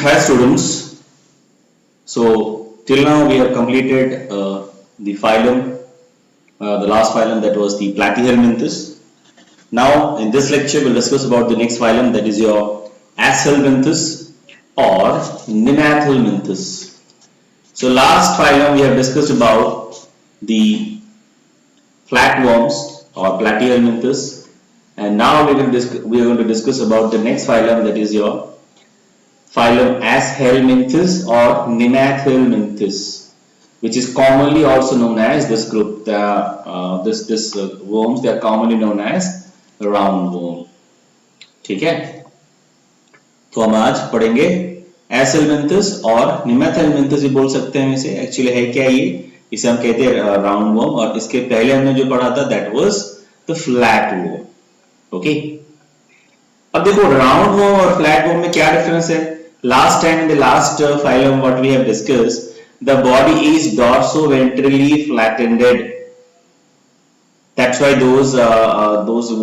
Hi students, so till now we have completed the phylum, the last phylum, that was the Platyhelminthes. Now in this lecture we'll discuss about the next phylum, that is your Aschelminthes or Nemathelminthes. So last phylum we have discussed about the flatworms or Platyhelminthes, and now we are going to discuss about the next phylum, that is your phylum Aschelminthes or Nemathelminthes, which is commonly also known as this group. This worms, they are commonly known as roundworm. ठीक है, तो हम आज पढ़ेंगे एसेलमेंथस और निमेथेलमेंथस भी बोल सकते हैं इसे. एक्चुअली है क्या ये, इसे हम कहते हैं राउंड वर्म, और इसके पहले हमने जो पढ़ा था that was the flat worm. Okay, अब देखो राउंड वर्म और फ्लैट वर्म में क्या डिफरेंस है. Last time in the last phylum what we have discussed, the body is dorso-ventrally flattened. That's why those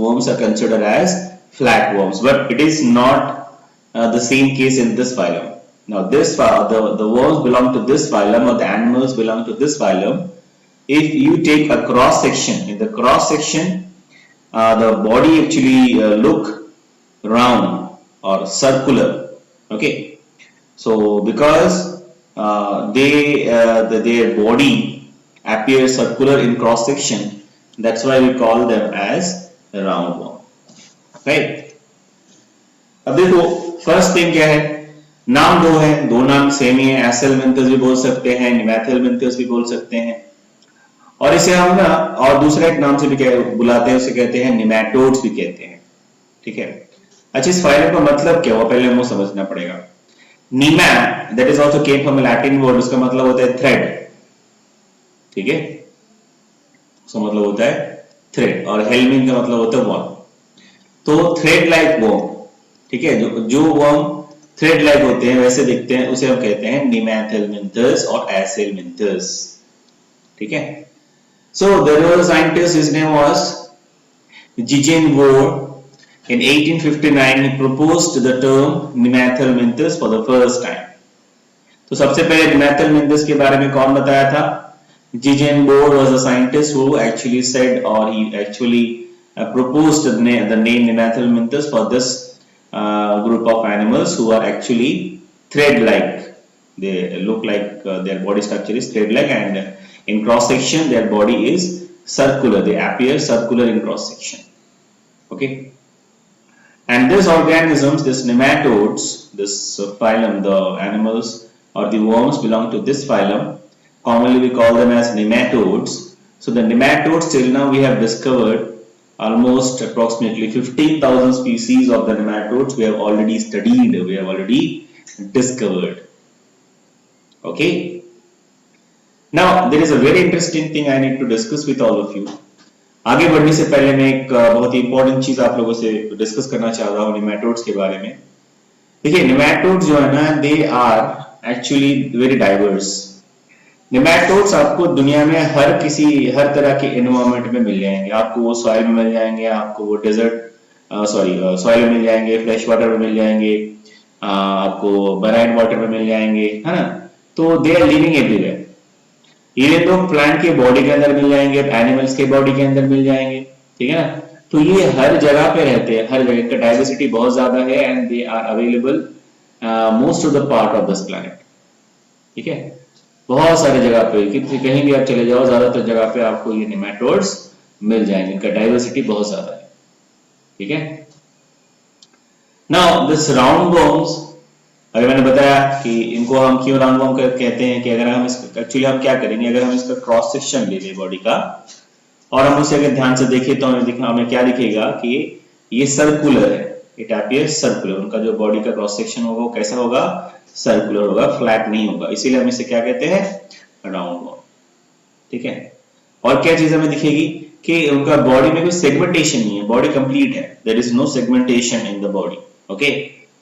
worms are considered as flatworms. But it is not the same case in this phylum. Now this the worms belong to this phylum, or the animals belong to this phylum. If you take a cross section, in the cross section, the body actually look round or circular. Okay. So because their body appears circular in cross section, that's why we call them as roundworm. Right? अब देखो first thing क्या है, नाम दो है, दो नाम same ही है. एसेलमेंथस भी बोल सकते हैं, निमेथेलमेंथस भी बोल सकते हैं, और इसे हम ना और दूसरा एक नाम से भी बुलाते हैं, उसे कहते हैं निमेटोड्स भी कहते हैं. ठीक है. अच्छा, इस फाइलम का मतलब क्या हुआ पहले हमको समझना पड़ेगा. नीमा, that is also came from a Latin word, उसका मतलब होता है थ्रेड. ठीक है, उसका मतलब होता है थ्रेड, और हेलमिन का मतलब होता है वर्म. तो थ्रेड लाइक वर्म, ठीक है, जो वर्म थ्रेड लाइक होते हैं वैसे दिखते हैं, उसे हम कहते हैं निमेथेलमिंथस और एसेलमिंथस. ठीक है. So there was a scientist, his name was Gideon Gore. In 1859 he proposed the term Nemathelminthes for the first time. तो सबसे पहले Nemathelminthes के बारे में कौन बताया था? Gideon Gore was a scientist who actually said, or he actually proposed the name Nemathelminthes for this group of animals who are actually thread-like. They look like their body structure is thread-like, and in cross section their body is circular. They appear circular in cross section. Okay. And these organisms, these nematodes, this phylum, the animals or the worms belong to this phylum. Commonly we call them as nematodes. So the nematodes, till now we have discovered almost approximately 15,000 species of the nematodes we have already studied, we have already discovered. Okay. Now there is a very interesting thing I need to discuss with all of you. आगे बढ़ने से पहले मैं एक बहुत ही important चीज आप लोगों से डिस्कस करना चाह रहा हूँ निमेटोड्स के बारे में. देखिए, निमेटोड्स जो है ना, they are actually very diverse. Nematodes आपको दुनिया में हर तरह के एनवायरनमेंट में मिल जाएंगे. आपको वो सॉइल में मिल जाएंगे, आपको वो डेजर्ट सॉइल में मिल जाएंगे, फ्रेश वाटर में मिल जाएंगे, आपको मराइन वाटर में मिल जाएंगे, है ना. तो दे आर लिविंग एवरीवेयर. ये तो प्लांट के बॉडी के अंदर मिल जाएंगे, एनिमल्स के बॉडी के अंदर मिल जाएंगे. ठीक है ना. तो ये हर जगह पे रहते हैं, हर जगह का डाइवर्सिटी बहुत ज्यादा है, and they are available most of the part of this planet. ठीक है, बहुत सारे जगह पे, कहीं भी आप चले जाओ, ज्यादातर जगह पे आपको ये निमेटोड्स मिल जाएंगे. इनका डाइवर्सिटी बहुत ज्यादा है. ठीक है. नाउ दिस राउंड वर्म्स, अभी मैंने बताया कि इनको हम क्यों राउंडवर्म कहते हैं, कि अगर हम इसका एक्चुअली हम क्या करेंगे, अगर हम इसका क्रॉस सेक्शन ले लें बॉडी का और हम उसे अगर ध्यान से देखें तो हमें क्या दिखेगा कि ये सर्कुलर है. It appears circular. उनका जो बॉडी का क्रॉस सेक्शन होगा वो कैसा होगा, सर्कुलर होगा, फ्लैट नहीं होगा. इसीलिए हम इसे क्या कहते हैं, राउंडवर्म. ठीक है. और क्या चीज हमें दिखेगी कि उनका बॉडी में कोई सेगमेंटेशन नहीं है, बॉडी कंप्लीट है. There is no segmentation in the body. Okay.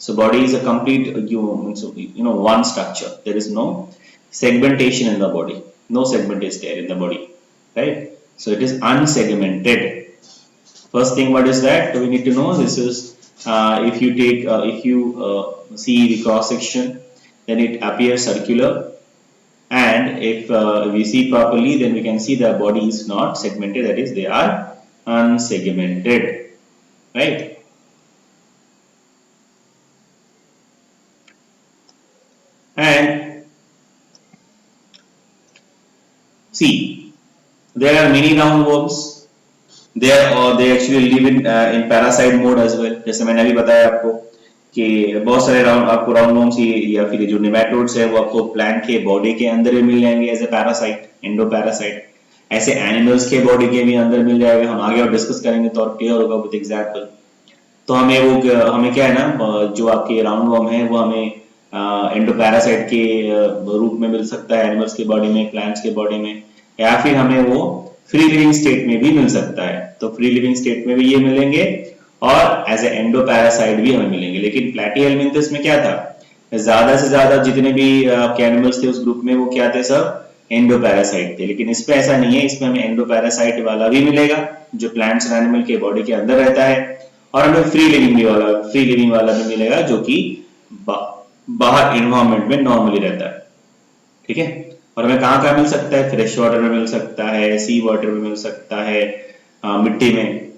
So body is a complete one structure. There is no segmentation in the body. No segment is there in the body, right? So it is unsegmented. First thing, what is that we need to know? This is if you see the cross section then it appears circular, and if we see properly, then we can see the body is not segmented, that is they are unsegmented, right? And see, there are many roundworms there, or they actually live in parasite mode as well. जैसे मैंने अभी बताया आपको कि बहुत सारे आपको राउंडवर्म्स या फिर जो नेमाटोड्स है वो आपको प्लांट के बॉडी के अंदर भी मिल जाएंगे as a parasite, endoparasite. ऐसे एनिमल्स के बॉडी के भी अंदर मिल जाएगा, हम आगे और डिस्कस करेंगे तो और क्लियर होगा विद एग्जांपल। तो हमें क्या है ना, जो आपके राउंडवर्म है वो हमें एंडोपैरासाइट के रूप में मिल सकता है एनिमल्स के बॉडी में, प्लांट्स के बॉडी में, या फिर हमें वो फ्री लिविंग स्टेट में भी मिल सकता है। तो फ्री लिविंग स्टेट में भी ये मिलेंगे और एज ए एंडोपैरासाइट भी हमें मिलेंगे। लेकिन प्लैटीहेलमिंथस में क्या था, ज्यादा से ज्यादा जितने भी आपके एनिमल्स थे उस ग्रुप में वो क्या थे, सब एंडोपैरासाइट थे। लेकिन इसमें ऐसा नहीं है, इसमें हमें एंडोपैरासाइट वाला भी मिलेगा जो प्लांट्स और एनिमल के बॉडी के अंदर रहता है, और हमें फ्री लिविंग वाला भी मिलेगा जो कि बाहर एनवायरनमेंट में नॉर्मली रहता है, ठीक है। और हमें कहाँ कहाँ मिल सकता है, फ्रेश वाटर में मिल सकता है, सी वाटर में मिल सकता है, मिट्टी में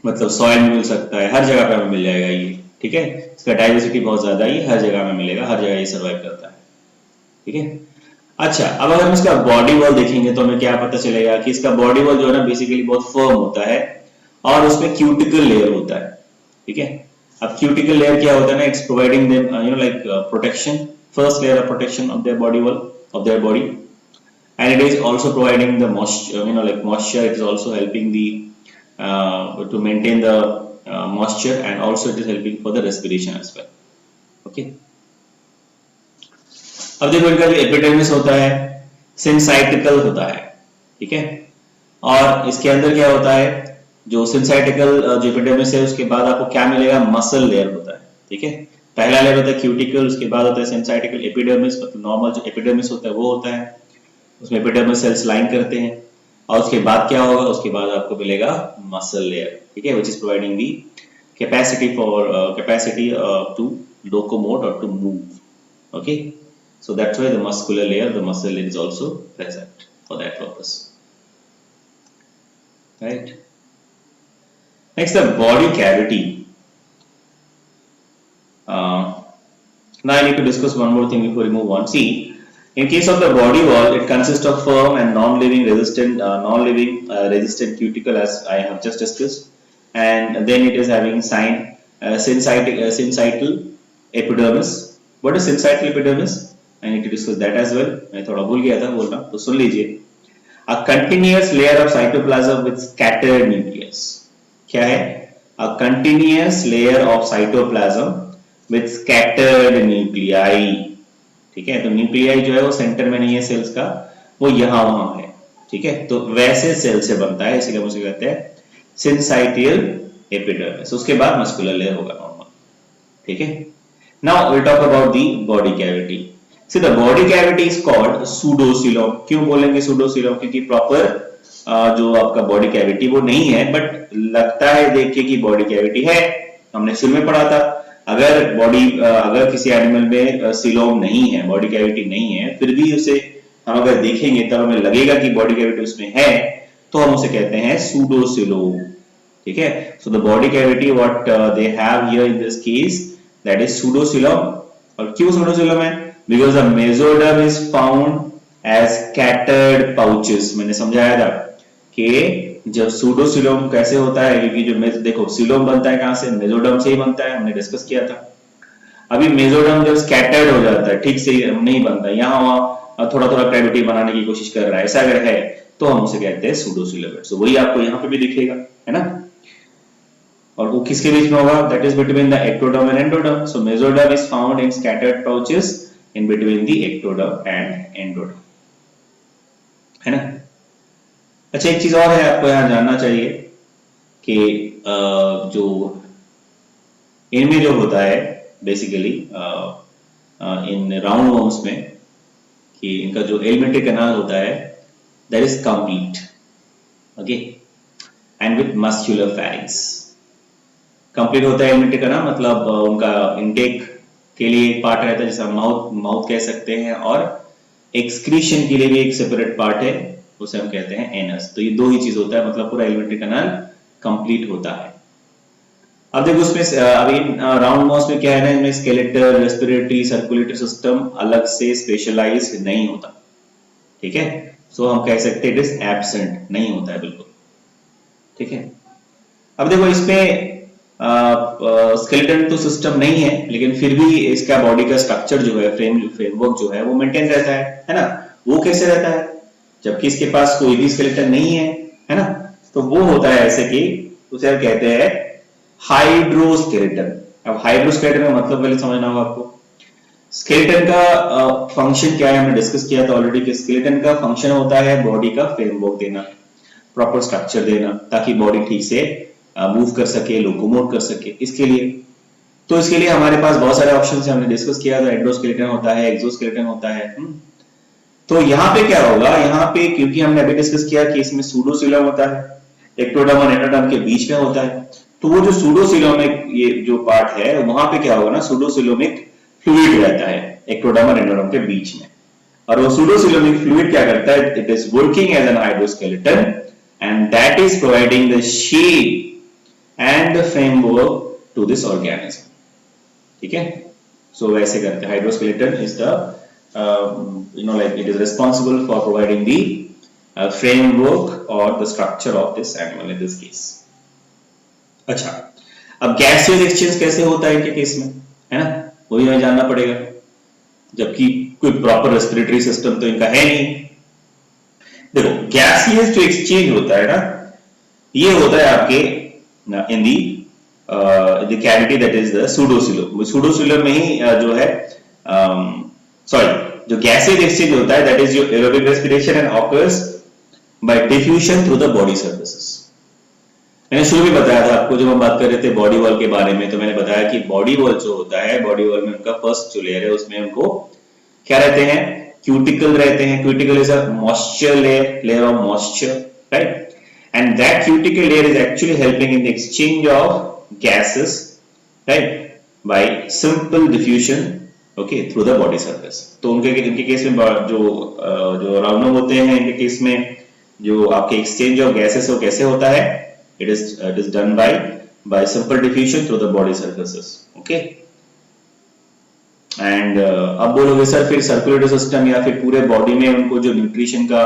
मतलब सॉइल में मिल सकता है, हर जगह पे हमें मिल जाएगा ये, ठीक है। इसका डाइवर्सिटी बहुत ज्यादा है, ये हर जगह में मिलेगा, हर जगह ये सर्वाइव करता है, ठीक है। अच्छा, अब अगर हम इसका बॉडी वॉल देखेंगे तो हमें क्या पता चलेगा कि इसका बॉडी वॉल जो है ना बेसिकली बहुत फर्म होता है और उसमें क्यूटिकल लेयर होता है, ठीक है। अब क्यूटिकल लेयर क्या होता है ना, it's providing them like protection, first layer of protection of their body wall, of their body, and it is also providing the moisture, like moisture. It is also helping the to maintain the moisture, and also it is helping for the respiration as well, okay। अब देखो इनका जो epidermis होता है सिंसाइटिकल होता है, ठीक है। और इसके अंदर क्या होता है, जो सिंसाइटिकल जो एपिडर्मिस है उसके बाद आपको क्या मिलेगा, मसल लेयर होता है, ठीक है। पहला लेयर होता है क्यूटिकल, उसके बाद होता है सिंसाइटिकल एपिडर्मिस, मतलब नॉर्मल जो एपिडर्मिस होता है वो होता है, उसमें एपिडर्मल सेल्स लाइन करते हैं, और उसके बाद क्या होगा, उसके बाद आपको मिलेगा मसल लेयर, ठीक है, which is providing the capacity to locomote और to move, okay. So that's why the muscular layer, the muscle layer is also present for that purpose, right? Next, the body cavity. Now I need to discuss one more thing before we move on. See, in case of the body wall, it consists of firm and non-living resistant cuticle, as I have just discussed, and then it is having syncytial epidermis. What is syncytial epidermis? I need to discuss that as well. मैं थोड़ा भूल गया था बोलना, तो सुन लीजिए। A continuous layer of cytoplasm with scattered nucleus. क्या है? A continuous layer of cytoplasm with scattered nuclei. ठीक है, तो न्यूक्लियाई जो है वो सेंटर में नहीं है सेल्स का, वो यहाँ वहां है, ठीक है। तो वैसे सेल से बनता है, इसीलिए हम उसे कहते हैं सिंसाइटियल एपिडर्मिस। उसके बाद मस्कुलर लेयर होगा नॉर्मल, ठीक है। Now we talk about the body cavity. See, the body cavity is called pseudocoelom. क्यों बोलेंगे pseudocoelom? क्योंकि प्रॉपर जो आपका बॉडी कैविटी वो नहीं है, बट लगता है देख के कि बॉडी कैविटी है। हमने शुरू में पढ़ा था, अगर किसी एनिमल में सीलोम नहीं है, बॉडी कैविटी नहीं है, फिर भी उसे हम अगर देखेंगे तब हमें लगेगा कि बॉडी कैविटी उसमें है, तो हम उसे कहते हैं pseudocoelom, ठीक है। So the body cavity what they have here in this case, that is pseudocoelom। और क्यों pseudocoelom है? Because the mesoderm is found as scattered pouches। मैंने समझाया था कि जब pseudocoelom कैसे होता है, क्योंकि जो देखो सीलोम बनता है कहां से, मेसोडर्म से ही बनता है, हमने डिस्कस किया था। अभी मेसोडर्म जब स्कैटर्ड हो जाता है, ठीक से नहीं बनता, यहाँ वहां थोड़ा थोड़ा कैविटी बनाने की कोशिश कर रहा है, ऐसा अगर है तो हम उसे कहते हैं pseudocoelom। So वही आपको यहाँ पे भी दिखेगा, है ना। और वो किसके बीच में होगा, that is between the ectoderm and endoderm। So mesoderm is found in scattered pouches in between the ectoderm and endoderm, है ना। अच्छा, एक चीज और है आपको यहाँ जानना चाहिए कि जो इनमें जो होता है बेसिकली इन राउंड वर्म्स में, कि इनका जो एलिमेंट्री कैनाल होता है that is complete, okay, and with muscular pharynx. Complete होता है एलिमेंट्री कैनाल, मतलब उनका इनटेक के लिए एक पार्ट रहता है जिसे हम माउथ माउथ कह सकते हैं, और एक्सक्रीशन के लिए भी एक सेपरेट पार्ट है, उसे हम कहते हैं एनस। तो ये दो ही चीज होता है, मतलब पूरा एलिमेंट्री कैनाल कंप्लीट होता है। अब देखो उसमें अभी राउंड माउस में क्या है ना, इनमें स्केलेटल, रेस्पिरेटरी, सर्कुलेटरी सिस्टम अलग से स्पेशलाइज नहीं होता, ठीक है। सो हम कह सकते हैं इट इज एब्सेंट, नहीं होता है बिल्कुल, ठीक है। अब देखो इसमें स्केलेटन तो सिस्टम नहीं है, लेकिन फिर भी इसका बॉडी का स्ट्रक्चर जो है, फ्रेमवर्क जो है वो मेंटेन रहता है ना। वो कैसे रहता है, जबकि इसके पास कोई भी स्केलेटन नहीं है ना। तो वो होता है ऐसे कि उसे हम कहते हैं हाइड्रोस्केलेटन। अब हाइड्रोस्केलेटन का मतलब पहले समझना होगा आपको। स्केलेटन का फंक्शन क्या है, हमने डिस्कस किया था ऑलरेडी कि स्केलेटन का फंक्शन होता है बॉडी का फ्रेमवर्क देना, प्रॉपर स्ट्रक्चर देना, ताकि बॉडी ठीक से मूव कर सके, लोकोमोट कर सके, इसके लिए। तो इसके लिए हमारे पास बहुत सारे ऑप्शन है, हमने डिस्कस किया था। एंडोस्केलेटन होता है, एक्सोस्केलेटन होता है। तो यहाँ पे क्या होगा, यहाँ पे क्योंकि हमने अभी डिस्कस किया कि इसमें सूडोसिलम होता है, एक्टोडर्म और एंडोडर्म के बीच में होता है। तो वो जो सूडोसिलोमिक ये जो पार्ट है, वहां पे क्या होगा ना, सूडोसिलोमिक फ्लूइड रहता है एक्टोडर्म और एंडोडर्म के बीच में। और वो सूडोसिलोमिक फ्लूइड क्या करता है, it is working as an hydroskeleton and that is providing the shape and the framework to this organism, ठीक है। सो वैसे करते हैं, hydroskeleton is the like it is responsible for providing the framework or the structure of this animal in this case. अच्छा, अब gaseous exchange कैसे होता है इनके केस में, है ना, वो भी हमें जानना पड़ेगा, जबकि कोई प्रॉपर रेस्पिरेटरी सिस्टम तो इनका है नहीं। देखो गैसियस जो एक्सचेंज होता है ना, ये होता है आपके in the cavity that is the pseudocoelom. Pseudocoelom में ही जो है जो गैसियस एक्सचेंज होता है that is your aerobic respiration and occurs by diffusion through the body surfaces. मैंने शुरू में बताया था आपको, जब हम बात कर रहे थे बॉडी वॉल के बारे में, तो मैंने बताया कि बॉडी वॉल जो होता है, बॉडी वॉल में उनका फर्स्ट जो लेयर है उसमें उनको क्या रहते हैं, क्यूटिकल रहते हैं। Cuticle is a moisture layer of moisture, right, and that cuticle layer is actually helping in the exchange of gases, right, bye simple diffusion, okay, through the body surface. तो इनके केस में जो राउंडम होते हैं, इनके case में जो आपके एक्सचेंज ऑफ गैसेस वो कैसे होता है, it is done by simple diffusion through the body surfaces, okay। and अब बोलोगे सर फिर सर्कुलेटरी सिस्टम या फिर पूरे बॉडी में उनको जो न्यूट्रिशन का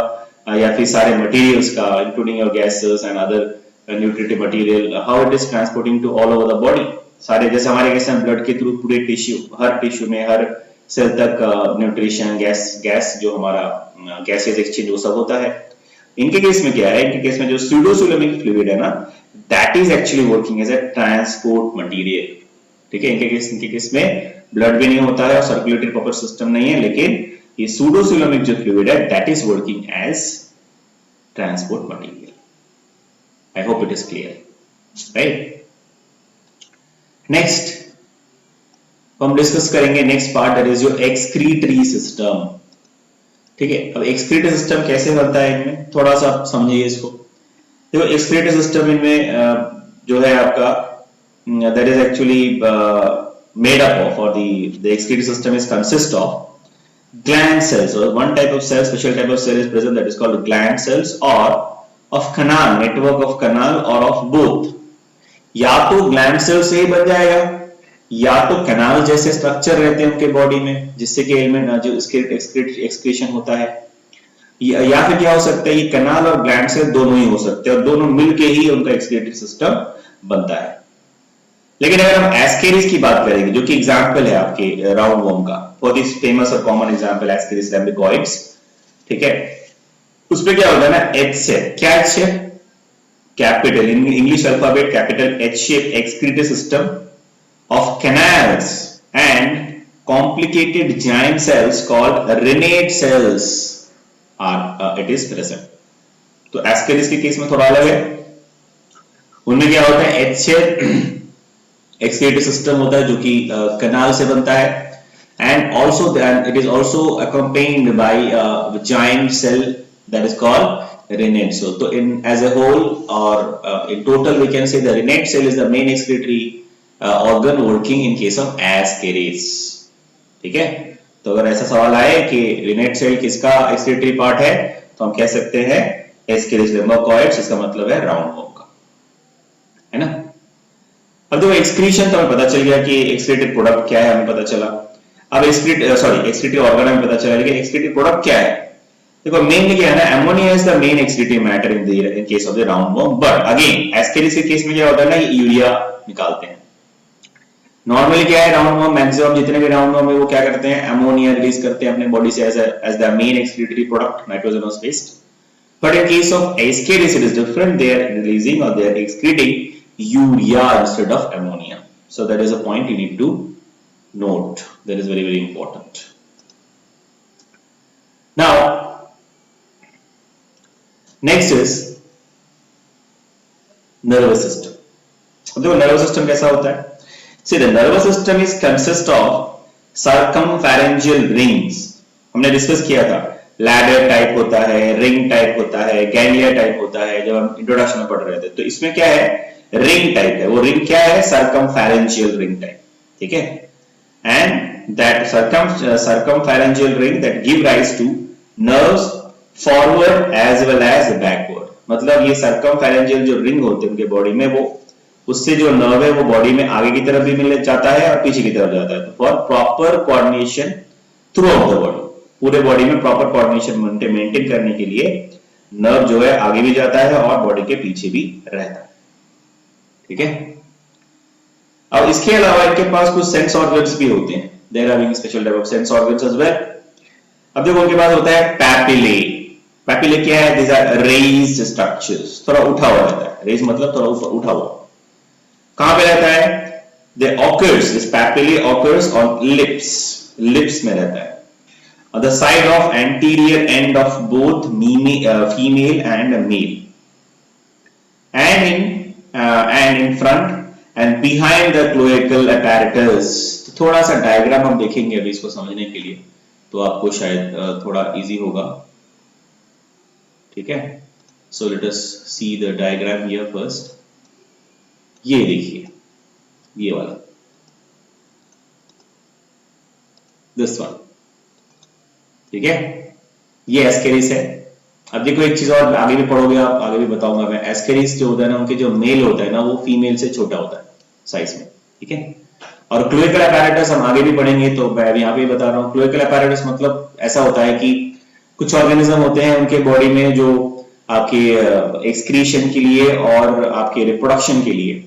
या फिर सारे मटेरियल्स का, including your gases and other nutritive material, how it is transporting to all over the body. सारे जैसे हमारे कैसे ब्लड के थ्रू पूरे टिश्यू, हर टिश्यू में, हर सेल तक न्यूट्रिशन, गैस जो हमारा गैसेस एक्सचेंज वो सब होता है। इनके केस में क्या है, इनके केस में जो सूडोसिलोमिक फ्लूइड है ना, that is actually working as a transport material, ठीक है। इनके केस में ब्लड भी नहीं होता है और सर्कुलेटरी प्रॉपर सिस्टम नहीं है, लेकिन ये सूडोसिलोमिक जो फ्लूइड है that is working as transport material. I hope it is clear, right. Next हम डिस्कस करेंगे next part, that is your excretory system, ठीक है। अब एक्सक्रीटरी सिस्टम कैसे बनता है, इनमें थोड़ा सा समझिए इसको। देखो एक्सक्रीटरी सिस्टम इनमें जो है आपका that is actually made up of, और the excretory system is consist of gland cells, or one type of cell, special type of cell is present that is called gland cells, or of canal, network of canal, or of both। या तो gland cells से ही बन जाएगा, या तो canal जैसे structure रहते हैं उनके बॉडी में, जिससे कि एलिमेंट जो एक्सक्रीशन होता है, या फिर क्या हो सकता है, ये कैनाल और ग्लैंड सेल दोनों ही हो सकते हैं, और दोनों मिलके ही उनका एक्सक्रीटरी सिस्टम बनता है। लेकिन अगर हम एस्केरिस की बात करेंगे, जो कि एग्जांपल है आपके राउंड वॉर्म का, बहुत ही फेमस और कॉमन एग्जांपल एस्केरिस रैम्बिकॉइड्स, ठीक है। उसमें क्या होता है ना, एच शेप, क्या H shape, capital in English alphabet capital H shape excretory system of canals and complicated giant cells called renate cells are it is present। तो एस्केरिस के केस में थोड़ा अलग है, उनमें क्या होता है, एच शेप एक्सक्रीटरी सिस्टम होता है जो कि कैनाल से बनता है, and also it is also accompanied by a giant cell that is called renate cell। So in as a whole or in total we can say the renate cell is the main excretory organ working in case of ascaris, ठीक है। तो अगर ऐसा सवाल आए कि रिनेट cell किसका excretory part है, तो हम कह सकते हैं एस्केरिस लिम्बोकॉइड्स, इसका मतलब है राउंड वॉर्म का, है ना। अब देखो एक्सक्रीशन तो हमें पता चल गया कि एक्सक्रीटेड प्रोडक्ट क्या है, हमें पता चला। अब एक्सक्रीटरी ऑर्गन हमें पता चला, लेकिन एक्सक्रीटरी प्रोडक्ट क्या है। देखो मेनली क्या है ना, ammonia is the main excretory matter in case of the round warm, but again Ascaris के केस में क्या होता है ना, यूरिया निकालते हैं। नॉर्मली क्या है, राउंड वॉर्म मैक्सिमम जितने भी राउंड वॉर्म है वो क्या करते हैं, अमोनिया रिलीज करते हैं अपने बॉडी से as the main excretory product, nitrogenous waste. But in case of Ascaris, it is different. They are releasing or they are excreting urea instead of ammonia. So that is a point you need to note. That is very, very important. Now, next is nervous system. देखो nervous system कैसा होता है? See, the nervous system is consist of circumpharyngeal rings. हमने discuss किया था, ladder type होता है, ring type होता है, गैंग्लिया टाइप होता है, जब हम इंट्रोडक्शन में पढ़ रहे थे। तो इसमें क्या है, रिंग टाइप है। वो रिंग क्या है, सर्कमफेरेंशियल रिंग टाइप, ठीक है। And that circumferential ring that give rise to nerves forward as well as backward. मतलब ये सर्कमफेरेंशियल जो रिंग होते हैं उनके बॉडी में, वो उससे जो नर्व है वो बॉडी में आगे की तरफ भी मिल जाता है और पीछे की तरफ जाता है। तो for proper coordination through out the body, पूरे बॉडी में प्रॉपर कोऑर्डिनेशन मेंटेन करने के लिए नर्व जो है आगे भी जाता है और बॉडी के पीछे भी रहता है, ठीक है। अब इसके अलावा इनके पास कुछ सेंस ऑर्गन्स भी होते हैं, there are special type of sense organs as well. अब देखो उनके पास होता है पैपिले। पैपिले क्या है, दीज आर रेज्ड स्ट्रक्चर्स, थोड़ा उठा हुआ रहता है। रेज मतलब थोड़ा उठा हुआ। कहां पे रहता है, they occurs, this papillae occurs on lips, lips में रहता है, on the side of anterior end of both female and male, and in front and behind the cloacal apparatus। तो थोड़ा सा डायग्राम हम देखेंगे अभी इसको समझने के लिए, तो आपको शायद थोड़ा इजी होगा, ठीक है। So let us see the diagram here first. ये देखिए, ये वाला, दिस वन, ठीक है। ये एस्केरिस है। अब देखो एक चीज और आगे भी पढ़ोगे आप, आगे भी बताऊंगा मैं। एस्केरिस जो होता है ना, उनके जो मेल होता है ना, वो फीमेल से छोटा होता है साइज में, ठीक है। और क्लोएकल अपैरेटस हम आगे भी पढ़ेंगे, तो मैं यहाँ पे बता रहा हूँ। क्लोएकल अपैरेटस मतलब ऐसा होता है कि कुछ ऑर्गेनिज्म होते हैं उनके बॉडी में जो आपके एक्सक्रीशन के लिए और आपके रिप्रोडक्शन के लिए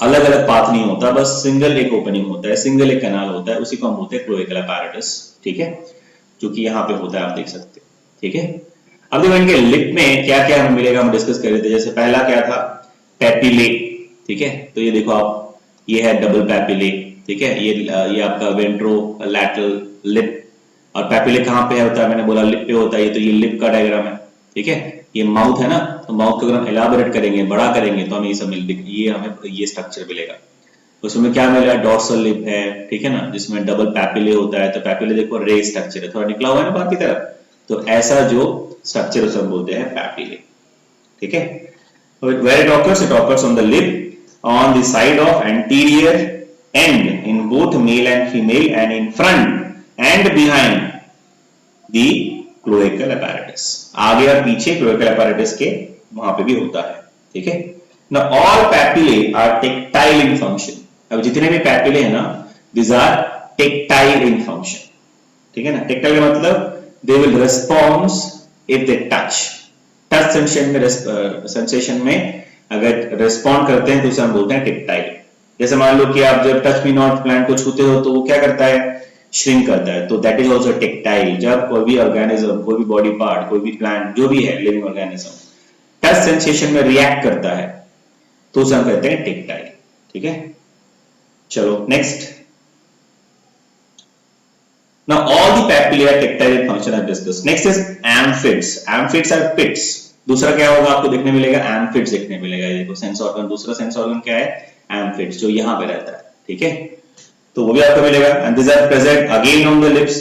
अलग अलग पाथ नहीं होता, बस सिंगल एक ओपनिंग होता है, सिंगल एक कैनाल होता है, उसी को हम बोलते हैं क्लोएकल अपैरेटस, ठीक है, जो कि यहाँ पे होता है, आप देख सकते हैं, ठीक है। अब देखो इनके लिप में क्या क्या हमें मिलेगा, हम डिस्कस कर रहे थे। जैसे पहला क्या था, पैपिले, ठीक है। तो ये देखो आप, ये है डबल पैपिले, ठीक है। ये आपका वेंट्रो लैटरल लिप। और पैपिले कहाँ पे होता है, मैंने बोला लिप पे होता है। तो ये लिप का डायग्राम है, ठीक है। ये माउथ है ना, तो माउथ को अगर हम एलाबोरेट करेंगे, बड़ा करेंगे, तो हमें ये सब हमें ये स्ट्रक्चर मिलेगा। उसमें क्या मिला, डॉर्सल लिप है, ठीक है ना, जिसमें डबल पैपिले होता है। तो पैपिले देखो रे स्ट्रक्चर है, थोड़ा निकला हुआ है ना बाहर की तरफ, तो ऐसा जो स्ट्रक्चर उसे हम बोलते हैं पैपिले, ठीक है। Where it occurs on the lip on the side of anterior end in both male and female, and in front and behind the cloacal apparatus। आगे और पीछे cloacal apparatus के वहां पे भी होता है, ठीक है। Now all papillae are tactile in function। अब जितने भी पैपिले हैं ना, these are tactile in function, ठीक है ना। tactile का मतलब they will respond if they touch। Touch sensation में अगर रिस्पॉन्ड करते हैं तो उसे हम बोलते हैं टेक्टाइल। जैसे मान लो कि आप जब टच मी नॉट प्लांट को छूते हो तो वो क्या करता है, श्रिंक करता है, तो दैट इज आल्सो टेक्टाइल। जब कोई भी ऑर्गेनिज्म, कोई भी बॉडी पार्ट, कोई भी प्लांट जो भी है लिविंग ऑर्गेनिज्म टच सेंसेशन में रिएक्ट करता है तो उसे हम कहते हैं टेक्टाइल, ठीक है। चलो next. Now all the papillae are tactile in function as discussed. Next is amphids. Amphids are pits. दूसरा क्या होगा, आपको देखने मिलेगा amphids देखने मिलेगा। ये देखो सेंस ऑर्गन, दूसरा सेंस ऑर्गन क्या है, amphids, जो यहाँ पे रहता है, ठीक है। तो वो भी आपको मिलेगा। And these are present again on the lips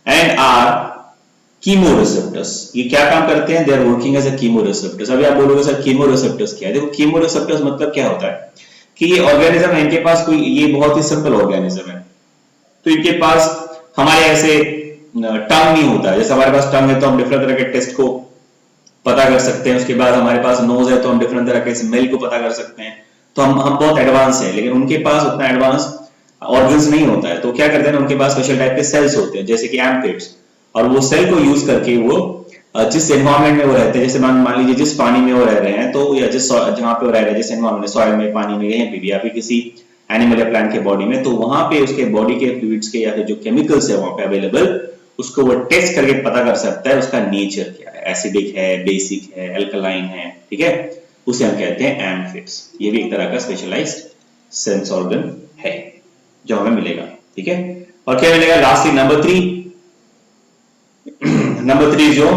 and are chemoreceptors। ये क्या काम करते हैं, they are working as a chemoreceptors। अभी आप बोलोगे सर chemoreceptors क्या है। देखो chemoreceptors मतलब क्या होता है कि ये ऑर्गेनिज्म है, इनके पास कोई, ये बहुत ही सिंपल ऑर्गेनिज्म है, तो इनके पास हमारे ऐसे टंग नहीं होता है। जैसे हमारे पास टंग है तो हम डिफरेंट तरह के टेस्ट को पता कर सकते हैं, उसके बाद हमारे पास नोज है तो हम डिफरेंट तरह के स्मेल को पता कर सकते हैं। तो हम बहुत एडवांस है, लेकिन उनके पास उतना एडवांस ऑर्गन्स नहीं होता है। तो क्या करते हैं, उनके पास स्पेशल टाइप के सेल्स होते हैं जैसे कि एम्फिड्स, और वो सेल को यूज करके वो जिस एनवायरमेंट में वो रहते हैं, जैसे मान लीजिए जिस पानी में वो रह रहे हैं, तो या जिस जहां पे वो रह रहे हैं, जिस एनवायरमेंट में, सॉइल में, पानी में, कहीं पे भी, या फिर किसी एनिमल या प्लांट के बॉडी में, तो वहां पे उसके बॉडी के फ्लूइड्स के या फिर जो केमिकल्स है वहां पे अवेलेबल, उसको वो टेस्ट करके पता कर सकता है उसका नेचर क्या है, एसिडिक है, बेसिक है, अल्कलाइन है, ठीक है। उसे हम कहते हैं एम्फिड्स। ये भी एक तरह का स्पेशलाइज्ड सेंस ऑर्गन है जो हमें मिलेगा, ठीक है। और क्या मिलेगा लास्टली नंबर 3, नंबर 3 जो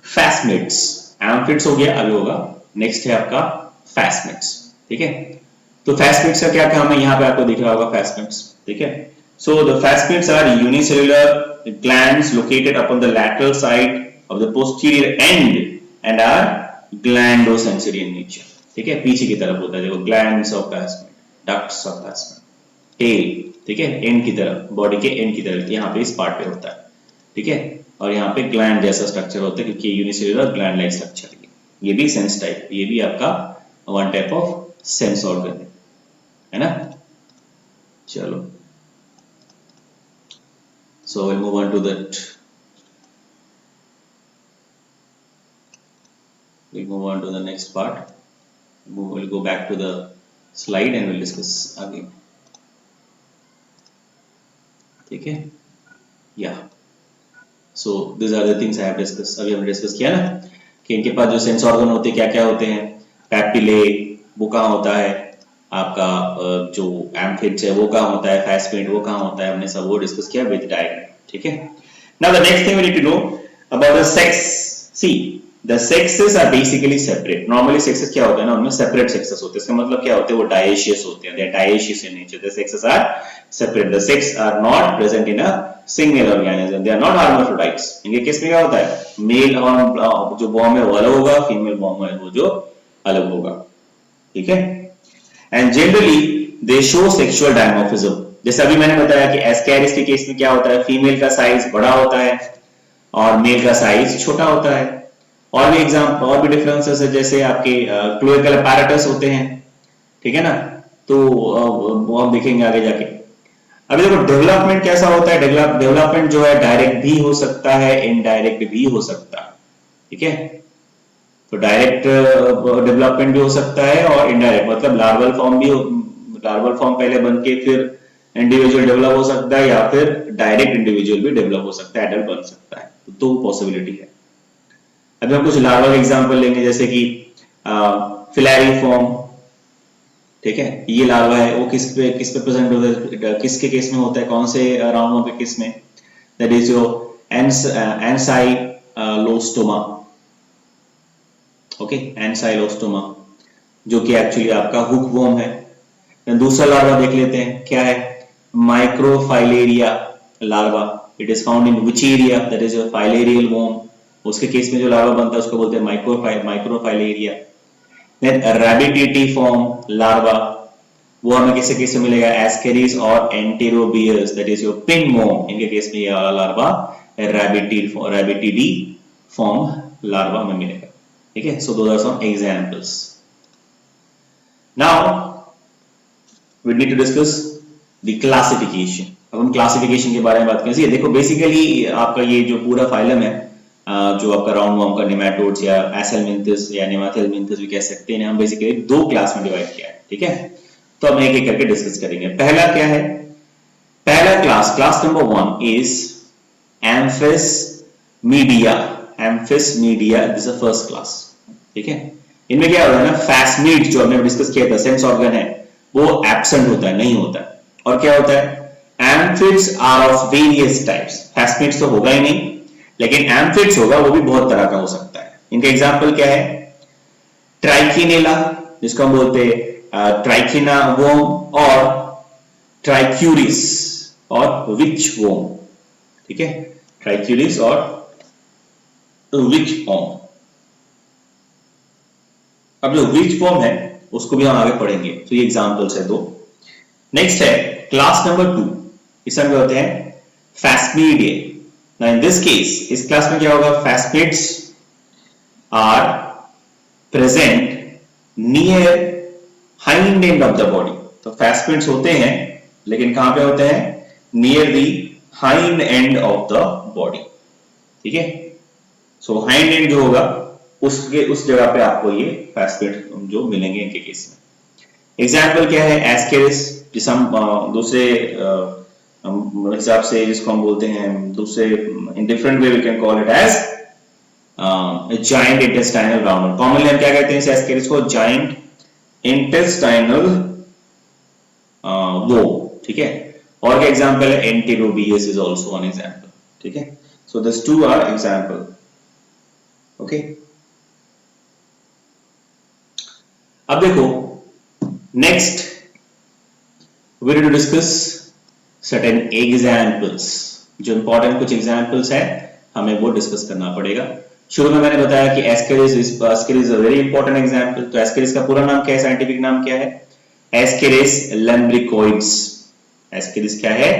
फैस्मिड्स। एम्फिड्स हो गया, अभी होगा नेक्स्ट है आपका फैस्मिड्स, ठीक है। तो फैस्मिड्स का क्या काम है, यहां पे आपको दिख रहा होगा फैस्मिड्स, ठीक है। So the phasmids are unicellular glands located upon the lateral side of the posterior end and are glandosensory in nature, ठीक है। पीछे की तरफ होता है, देखो glands of plasmid, ducts of plasmid, tail, ठीक है, एंड की तरफ, बॉडी के एंड की तरफ, यहाँ पे इस पार्ट पे होता है, ठीक है। और यहाँ पे ग्लैंड जैसा स्ट्रक्चर होता है क्योंकि यूनिसेलुलर ग्लैंड लाइक स्ट्रक्चर है। ये भी सेंस टाइप, ये भी आपका one type of sense organ है ना। चलो, so we'll move on to that, we'll move on to the next part. We'll go back to the slide and we'll discuss again, ठीक है। Yeah, so these are the things I have discussed. अभी हमने discuss किया ना कि इनके पास जो sense organ होते हैं क्या क्या होते हैं। पैपिले वो कहाँ होता है, आपका जो एम्फिड्स है वो कहाँ होता है, फैस्मिड वो कहाँ होता है, हमने सब वो डिस्कस किया विद डायग्राम, ठीक है। Now the next thing we need to know about the sex. See the sexes are basically separate. Normally sexes क्या होता है ना, उनमें सेपरेट सेक्सेस होते हैं। इसका मतलब क्या होते हैं, वो डायशियस होते हैं, they are dioecious in nature. The sexes are separate, the sex are not present in a single organism, they are not hermaphrodites. इनके केस में क्या होता है, मेल और जो बॉर्म है वो अलग होगा, फीमेल बॉर्म है वो जो अलग होगा, ठीक है। And generally they show sexual dimorphism. जैसे अभी मैंने बताया कि एस्कैरिस के केस में क्या होता है, फीमेल का साइज बड़ा होता है और मेल का साइज छोटा होता है। और भी एग्जांपल, और भी डिफरेंसेस है, जैसे आपके क्लोएकल अपैरेटस होते हैं, ठीक है ना। तो वो हम देखेंगे आगे जाके। अभी देखो डेवलपमेंट कैसा होता है, डेवलपमेंट जो है डायरेक्ट भी हो सकता है, इनडायरेक्ट भी हो सकता है, ठीक है। तो डायरेक्ट डेवलपमेंट भी हो सकता है और इनडायरेक्ट, मतलब लार्वल फॉर्म पहले बन के फिर इंडिविजुअल डेवलप हो सकता है, या फिर डायरेक्ट इंडिविजुअल भी डेवलप हो सकता है, एडल्ट बन सकता है, तो पॉसिबिलिटी है। अभी हम कुछ लार्वल एग्जांपल लेंगे, जैसे कि फिलैरिफॉर्म, ठीक है। ये लार्वा है, वो किस पे प्रेजेंट होता है, किसके केस में होता है, कौन से राउंड के केस में, that is your Ancylostoma, okay, Ancylostoma, जो कि एक्चुअली आपका हुक वॉर्म है। दूसरा लार्वा देख लेते हैं, क्या है, microfilaria larva, it is found in which area, that is your filarial warm. उसके केस में जो लार्वा बनता है उसको बोलते हैं माइक्रोफाइलेरिया। देन रैबिटिफॉर्म लार्वा, वो हमें किसके केस में मिलेगा, एस्केरिस और एंटेरोबियस, दैट इज योर पिनवॉर्म। इनके केस में ये वाला लार्वा रैबिटिफॉर्म लार्वा हमें मिलेगा, ठीक है। So those are some examples. Now we need to discuss the classification. अब हम क्लासिफिकेशन के बारे में बात करें। देखो बेसिकली आपका ये जो पूरा फाइलम है, जो आपका राउंड वॉर्म का नेमाटोड्स या एसेलमिंथस या नेमाथेलमिंथस भी कह सकते हैं, हम बेसिकली दो क्लास में डिवाइड किया है, ठीक है। तो हम एक एक करके डिस्कस करेंगे। पहला क्या है, पहला class number 1 is Amphasmidia. Amphasmidia this is first class, ठीक है। इनमें क्या होता है ना, फैस्मिड जो हमने डिस्कस किया था, सेंस ऑर्गन है, वो एब्सेंट होता है, नहीं होता है। और क्या होता है, एम्फिड्स आर ऑफ वेरियस टाइप्स। फैस्मिड्स तो होगा ही नहीं, लेकिन एम्फिड्स होगा, वो भी बहुत तरह का हो सकता है। इनका एग्जांपल क्या है, ट्राइकिनेला, जिसको हम बोलते हैं ट्राइकिना वोम, और ट्राइक्यूरिस और विच वोम, ठीक है, ट्राइक्यूरिस और विच वोम। अब जो विच वोम है उसको भी हम आगे पढ़ेंगे, तो ये एग्जांपल्स है दो। नेक्स्ट है क्लास नंबर 2, इसमें क्या होते हैं Phasmidia. Now in this case इस क्लास में क्या होगा, phasmids are present near hind end of the body. तो फैस्मिड्स होते हैं लेकिन कहां पे होते हैं, near the hind end of the body, ठीक है। सो हाइंड एंड जो होगा उसके उस जगह पे आपको ये फैस्मिड जो मिलेंगे इनके केस में। एग्जाम्पल क्या है, एस्केरिस, जिस हम दूसरे हिसाब से जिसको हम बोलते हैं दूसरे in different way we can call it as giant intestinal round. Commonly हम क्या कहते हैं इस एस्केरिस को, जायंट इंटेस्टाइनल वो, ठीक है। और क्या एग्जांपल है, Enterobius is also one example, ठीक है। So this two are example, okay. अब देखो next we will discuss certain examples. जो इंपॉर्टेंट कुछ एग्जांपल्स है हमें वो डिस्कस करना पड़ेगा। शुरू में मैंने बताया कि Ascaris is a very important example. तो एस्केरिस का पूरा नाम क्या है, साइंटिफिक नाम क्या है, एस्केरिस लम्ब्रिकोइड्स। एस्केरिस क्या है,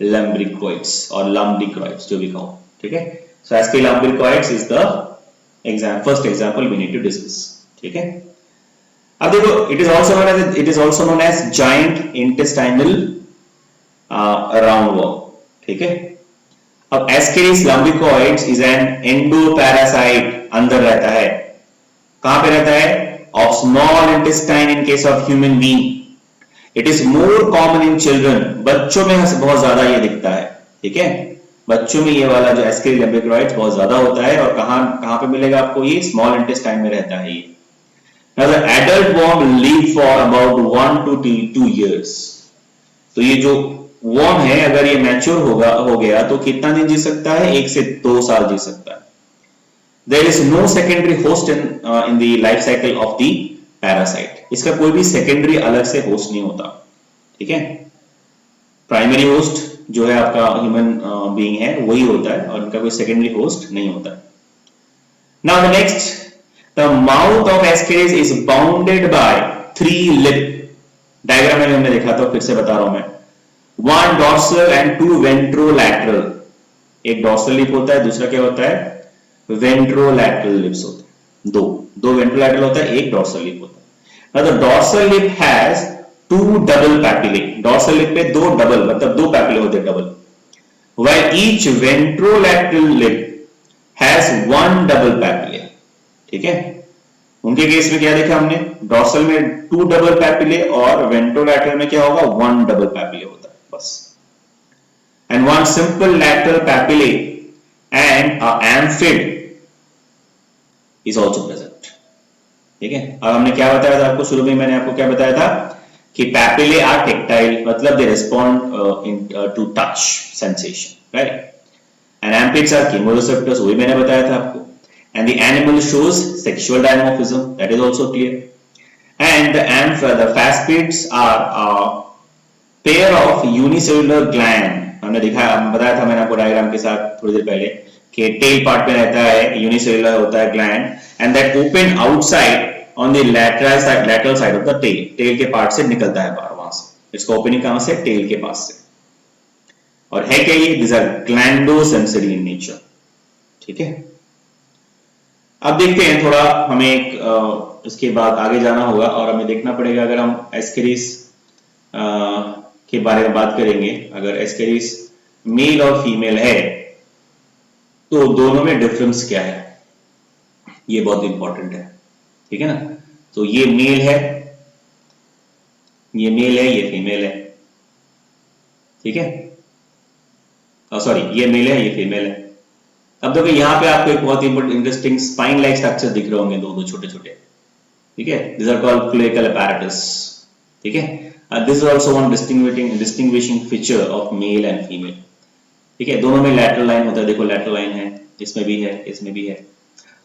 लम्ब्रिकोइड्स और लम्ब्रिकोइड्स जो भी कहो, ठीक है। So Ascaris lumbricoides is the first example we need to discuss, ठीक है। अब देखो it is also known as giant intestinal roundworm, ठीक है। अब Ascaris lumbricoides is an endoparasite, अंदर रहता है। कहां पे रहता है, of small intestine in case of human being. It is more common in children, बच्चों में बहुत ज्यादा ये दिखता है, ठीक है। बच्चों में ये वाला जो एस्केरिस लम्ब्रिकोइड्स बहुत ज्यादा होता है। और कहां पे मिलेगा आपको, ये स्मॉल इंटेस्टाइन में रहता है ये। Now the adult worm live for about 1 to 2 years। तो ये जो worm है अगर ये मैच्योर हो गया तो कितना दिन जी सकता है, 1 से 2 साल जी सकता है। There is no secondary host in the life cycle of the parasite। इसका कोई भी सेकेंडरी अलग से होस्ट नहीं होता, ठीक है। प्राइमरी होस्ट जो है आपका ह्यूमन बीइंग है वही होता है और इनका कोई सेकेंडरी होस्ट नहीं होता। Now the next, the mouth of Ascaris is bounded by 3 lip। Diagram में हमने देखा था, फिर से बता रहा हूं मैं। 1 dorsal and 2 ventrolateral। एक dorsal lip होता है, दूसरा क्या होता है, ventrolateral lips होते हैं। दो ventrolateral होता है, एक dorsal lip होता है। Now the dorsal lip has 2 double papillae। dorsal lip पे 2 double मतलब 2 papillae होते हैं, double। While each ventrolateral lip has 1 double papillae, ठीक है। उनके केस में क्या देखा हमने, डॉर्सल में 2 डबल पैपिले और वेंट्रोलैटरल में क्या होगा, 1 डबल पैपिले होता है बस। And 1 simple lateral papillae and a amphid is also present, ठीक है। अब हमने क्या बताया था आपको, शुरू में मैंने आपको क्या बताया था कि पैपिले आर टेक्टाइल, मतलब they respond to touch sensation, right. And amphids are chemoreceptors, वही मैंने बताया था आपको। And the animal shows sexual dimorphism, that is also clear। And the phaspids are a pair of unicellular gland। हमने बताया था मैंने आपको डायग्राम के साथ थोड़ी देर पहले कि टेल पार्ट में रहता है, यूनिसेलुलर होता है gland, and that open outside on the lateral side of the tail। Tail के पार्ट से निकलता है बाहर, वहां से। इसका ओपनिंग कहां से, टेल के पास से। और है क्या ये, these are glandosensory in nature, ठीक है। अब देखते हैं थोड़ा, हमें एक इसके बाद आगे जाना होगा और हमें देखना पड़ेगा, अगर हम एस्केरिस के बारे में बात करेंगे, अगर एस्केरिस मेल और फीमेल है तो दोनों में डिफरेंस क्या है, ये बहुत इंपॉर्टेंट है, ठीक है ना। तो ये मेल है, ये फीमेल है, ठीक है। सॉरी, ये मेल है, ये फीमेल है। अब देखो यहाँ पे आपको एक बहुत इंटरेस्टिंग स्पाइन लाइक स्ट्रक्चर दिख रहे होंगे, दो छोटे छोटे, ठीक है। This are called cloacal apparatus, ठीक है। This is also one distinguishing feature of male and female, ठीक है। दोनों में लैटरल लाइन होता है, देखो लैटरल लाइन है, इसमें भी है, इसमें भी है।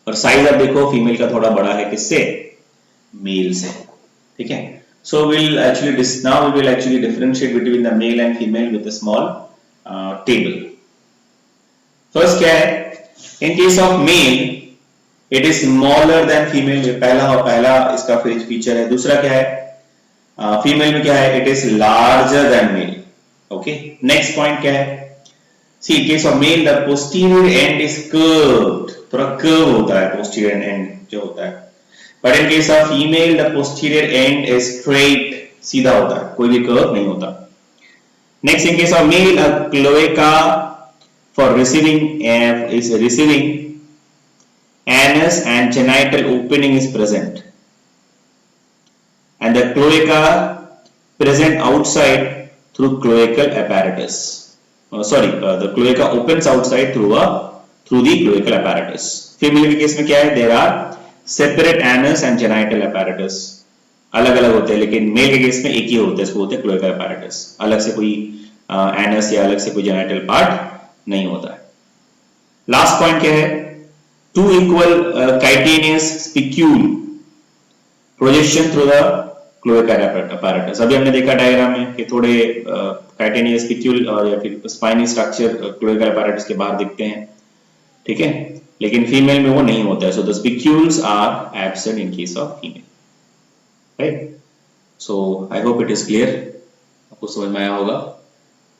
और साइज आप देखो फीमेल का थोड़ा बड़ा है, किससे, मेल से, ठीक है। सो we'll actually differentiate between the male and female with a small table। First क्या है, in case of mail it is smaller than female, ये पहला इसका फीचर है। दूसरा क्या है, फीमेल में क्या है, it is larger than male, okay, next point क्या है? See in case of male the posterior end is curved, थोड़ा कर्व होता है पोस्टीरियर एंड जो होता है, but in case of female the posterior end is straight, सीधा होता है, कोई भी कर्व नहीं होता। Next, in case of male a cloaca for receiving is receiving anus and genital opening is present and the cloaca present outside through cloacal apparatus. The cloaca opens outside through the cloacal apparatus. Female के case में क्या है? There are separate anus and genital apparatus, अलग अलग होते हैं, लेकिन mail के केस में एक ही होता है, इसको बोलते हैं cloacal apparatus, अलग से कोई anus या अलग से कोई genital part नहीं होता है। लास्ट पॉइंट क्या है? Two equal chitinous spicule projection through the cloacal apparatus। अभी हमने देखा डायग्राम में कि थोड़े chitinous spicule और या फिर स्पाइनी स्ट्रक्चर cloacal apparatus के बाहर दिखते हैं, ठीक है, लेकिन फीमेल में वो नहीं होता है। So the spicules are absent in case of female, right? So I hope it is clear, आपको समझ में आया होगा,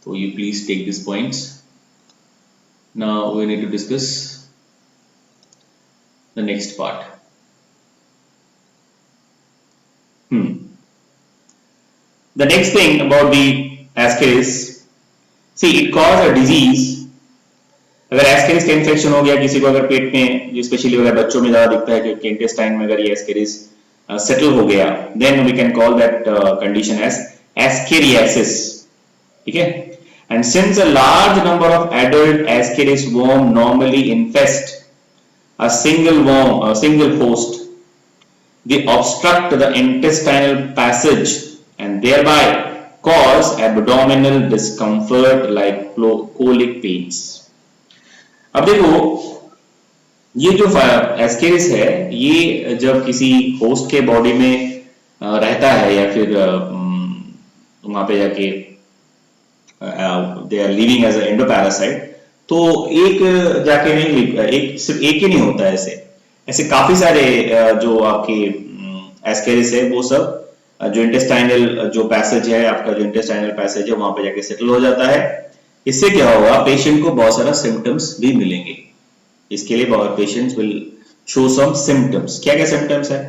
तो you please take these points। Now we need to discuss the next part. The next thing about the ascaris, see it cause a disease। अगर Ascaris का infection हो गया किसी को, अगर पेट में, स्पेशली अगर बच्चों में ज्यादा दिखता है कि इंटेस्टाइन में अगर ये एस्केरिस सेटल हो गया, then we can call that condition as ascariasis, ठीक है। And since a large number of adult Ascaris worm normally infest a single host, they obstruct the intestinal passage and thereby cause abdominal discomfort like colic pains। अब देखो, ये जो Ascaris है, ये जब किसी होस्ट के बॉडी में रहता है या फिर वहां पे जाके they are living as a endoparasite, तो एक जाके नहीं, सिर्फ एक ही नहीं होता है, ऐसे काफी सारे जो आपके एस्केरिस है, वो सब जो इंटेस्टाइनल जो पैसेज है, आपका जो इंटेस्टाइनल पैसेज है, वहां पे जाके सेटल हो जाता है। इससे क्या होगा? पेशेंट को बहुत सारा सिम्टम्स भी मिलेंगे। इसके लिए बहुत patients will show some symptoms. क्या क्या सिम्टम्स है?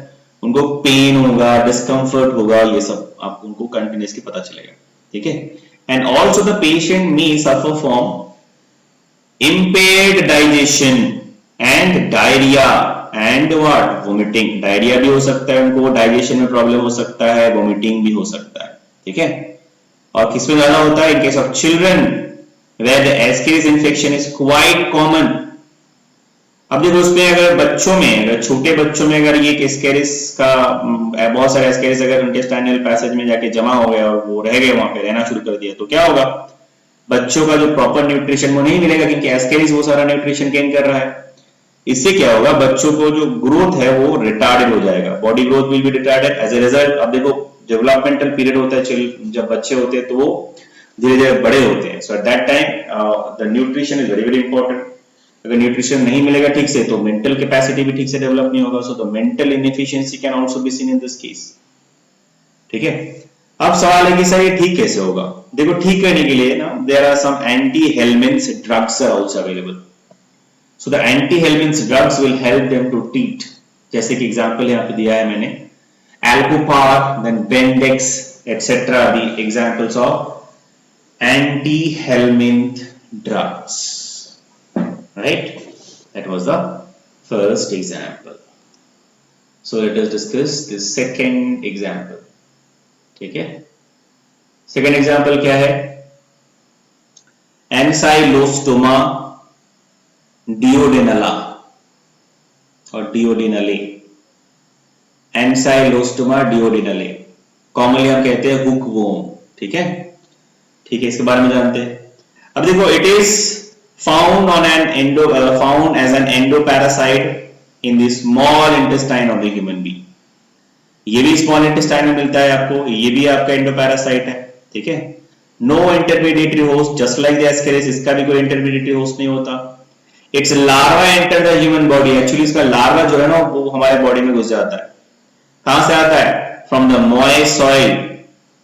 उनको पेन होगा, डिस्कम्फर्ट होगा, ये सब आपको उनको कंटिन्यूसली पता चलेगा, ठीक है। And also the patient may suffer from impaired digestion and diarrhea and what vomiting। Diarrhoea भी हो सकता है उनको, डाइजेशन में प्रॉब्लम हो सकता है, वोमिटिंग भी हो सकता है, ठीक है। और किसमें ज्यादा होता है? In case of children where the ascaris infection is quite common। अब देखो, उसमें अगर बच्चों में, अगर छोटे बच्चों में अगर ये एस्केरिस का बहुत सारे एस्केरिस अगर इंटेस्टाइनल पैसेज में जाके जमा हो गया और वो रह गए, वहां पे रहना शुरू कर दिया, तो क्या होगा? बच्चों का जो प्रॉपर न्यूट्रिशन वो नहीं मिलेगा, क्योंकि एस्केरिस वो सारा न्यूट्रिशन गेन कर रहा है। इससे क्या होगा? बच्चों को जो ग्रोथ है वो रिटार्डेड हो जाएगा, body growth will be retarded as a result. अब देखो, डेवलपमेंटल पीरियड होता है जब बच्चे होते हैं, तो वो धीरे धीरे बड़े होते हैं। So at that time the nutrition is very very important. अगर न्यूट्रिशन नहीं मिलेगा ठीक से, तो मेंटल कैपेसिटी भी ठीक से डेवलप नहीं होगा। So the mental inefficiency can also be seen in this case, ठीक है। अब सवाल है कि सर ये ठीक कैसे होगा? देखो, ठीक करने के लिए ना, there are some anti helminth drugs are also available. So the anti helminth drugs will help them to treat. जैसे कि एग्जांपल यहाँ पे दिया है मैंने, Alcopar, then Bendex etcetera, the examples of anti-helminth drugs, right? That was the first example. So let us discuss the second example, ठीक है। second example क्या है? Ancylostoma duodenala और duodenale। Ancylostoma duodenale कॉमनली हम कहते हैं हुक वोम, ठीक है, ठीक है, इसके बारे में जानते हैं। अब देखो, it is found found as an endoparasite in the small intestine of the human being. ये भी स्मॉल इंटेस्टाइन में मिलता है आपको, ये भी आपका एंडोपैरासाइट है, ठीक है। No intermediatory host, just like the Ascaris, इसका भी कोई इंटरमीडिएटरी होस्ट नहीं होता। Its larva enter the human body. Actually इसका लार्वा जो है ना, वो हमारे बॉडी में घुस जाता है। कहां से आता है? From the moist soil.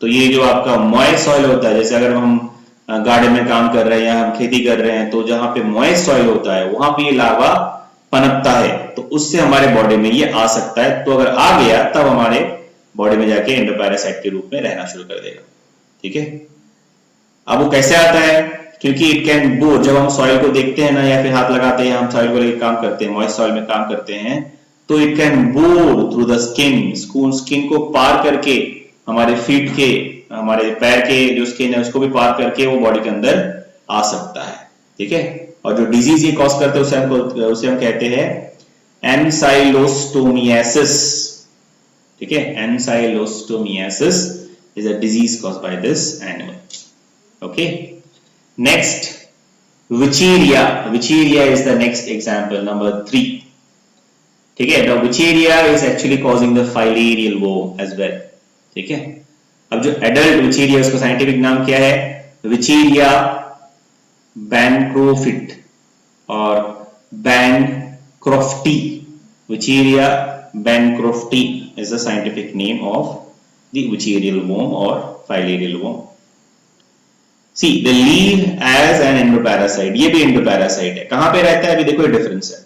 तो ये जो आपका मॉइस्ट सॉइल होता है, जैसे अगर हम गार्डन में काम कर रहे हैं या हम खेती कर रहे हैं, तो जहां पे मॉइस्ट सॉइल होता है वहां पे ये लार्वा पनपता है, तो उससे हमारे बॉडी में ये आ सकता है। तो अगर आ गया तब हमारे बॉडी में जाके एंडोपैरासाइट के रूप में रहना शुरू कर देगा। ठीक है, अब वो कैसे आता है, क्योंकि इट कैन बोर, जब हम सॉइल को देखते हैं ना या फिर हाथ लगाते हैं, हम सॉइल को लेकर काम करते हैं, मॉइस्ट सॉइल में काम करते हैं, तो it can bore through the skin को पार करके हमारे फीट के, हमारे पैर के जो स्किन है उसको भी पार करके वो बॉडी के अंदर आ सकता है। ठीक है, और जो डिजीज ये कॉज करते हैं उसे हम कहते हैं एनसाइलोस्टोमियासिस। ठीक है, ancylostomiasis is a disease caused by this animal. Okay, next Wuchereria. Wuchereria is the next example, number 3। ठीक है, the Wuchereria is actually causing the filarial worm as well. ठीक है, अब जो एडल्ट विचेरिया, उसका साइंटिफिक नाम क्या है, विचेरिया बैंक्रोफिट और bancrofti. Wuchereria bancrofti is the scientific name of the Wucherial worm or filarial worm. See, they live as an endoparasite. ये भी endoparasite है। कहां पे रहता है, अभी देखो ये डिफरेंस है।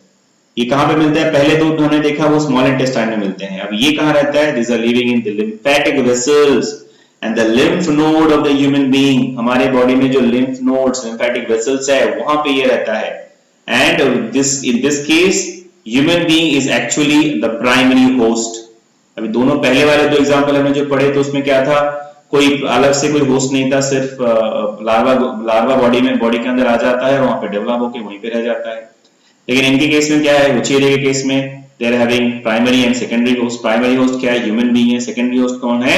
ये कहां पे मिलता है, पहले तो हमने देखा वो स्मॉल इंटेस्टाइन में मिलते हैं, अब ये कहां रहता है, these are living in the lymphatic vessels and the lymph node of the human being। हमारे बॉडी में जो lymph nodes, lymphatic vessels है, वहां पे ये रहता है। And in this case, human being is actually the primary host। अभी दोनों पहले वाले दो एग्जांपल हमने जो पढ़े तो उसमें क्या था, कोई अलग से कोई होस्ट नहीं था, सिर्फ लार्वा बॉडी के अंदर आ जाता है, वहां पे डेवलप होकर वहीं पे रह जाता है। लेकिन इनके केस में क्या है, विचेरिया के केस में they are having primary and secondary host. Primary host क्या है, ह्यूमन बीइंग है। सेकेंडरी होस्ट कौन है,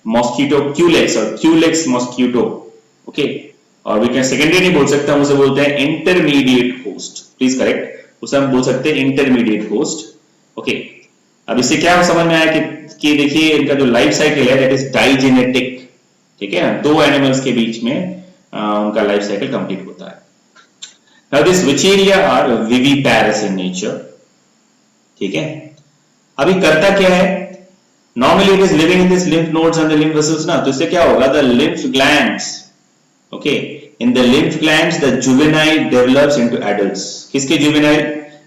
मॉस्किटो क्यूलेक्स और क्यूलेक्स मॉस्किटो। ओके, और वी कैन सेकेंडरी नहीं बोल सकते, हम उसे बोलते हैं इंटरमीडिएट होस्ट। प्लीज करेक्ट, उसे हम बोल सकते हैं इंटरमीडिएट होस्ट। ओके, अब इससे क्या समझ में आया कि देखिए इनका जो लाइफ साइकिल है दैट इज डाइजेनेटिक। ठीक है, दो एनिमल्स के बीच में उनका लाइफ साइकिल कंप्लीट होता है। Now this Wucheria are viviparous in nature। ठीक है, अभी करता क्या है, normally it is living in this lymph nodes and the lymph vessels ना, तो इससे क्या होगा, the lymph glands, okay, in the lymph glands the juvenile develops into adults। किसके juvenile,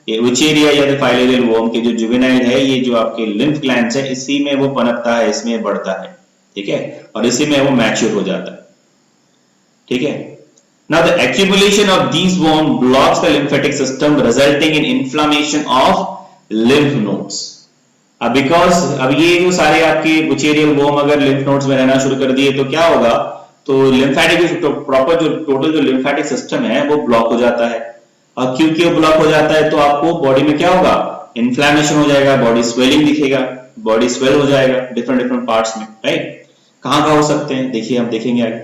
ये विचेरिया या फाइलेरियल वर्म के जो जुवेनाइल है, ये जो आपके लिम्फ ग्लैंड्स है, इसी में वो पनपता है, इसमें बढ़ता है। ठीक है, और इसी में वो मैच्योर हो जाता है। ठीक है, now the accumulation of these worm blocks the lymphatic system resulting in inflammation of lymph nodes। अब बिकॉज अब ये जो सारे आपके विचेरियल वर्म अगर लिम्फ नोड्स में रहना शुरू कर दिए तो क्या होगा, तो लिम्फेटिक प्रॉपर जो टोटल जो लिम्फेटिक सिस्टम है वो ब्लॉक हो जाता है, और क्योंकि वो ब्लॉक हो जाता है तो आपको बॉडी में क्या होगा, इन्फ्लेमेशन हो जाएगा, बॉडी स्वेलिंग दिखेगा, बॉडी स्वेल हो जाएगा डिफरेंट पार्ट्स में। राइट, कहां हो सकते हैं, देखिए हम देखेंगे आगे।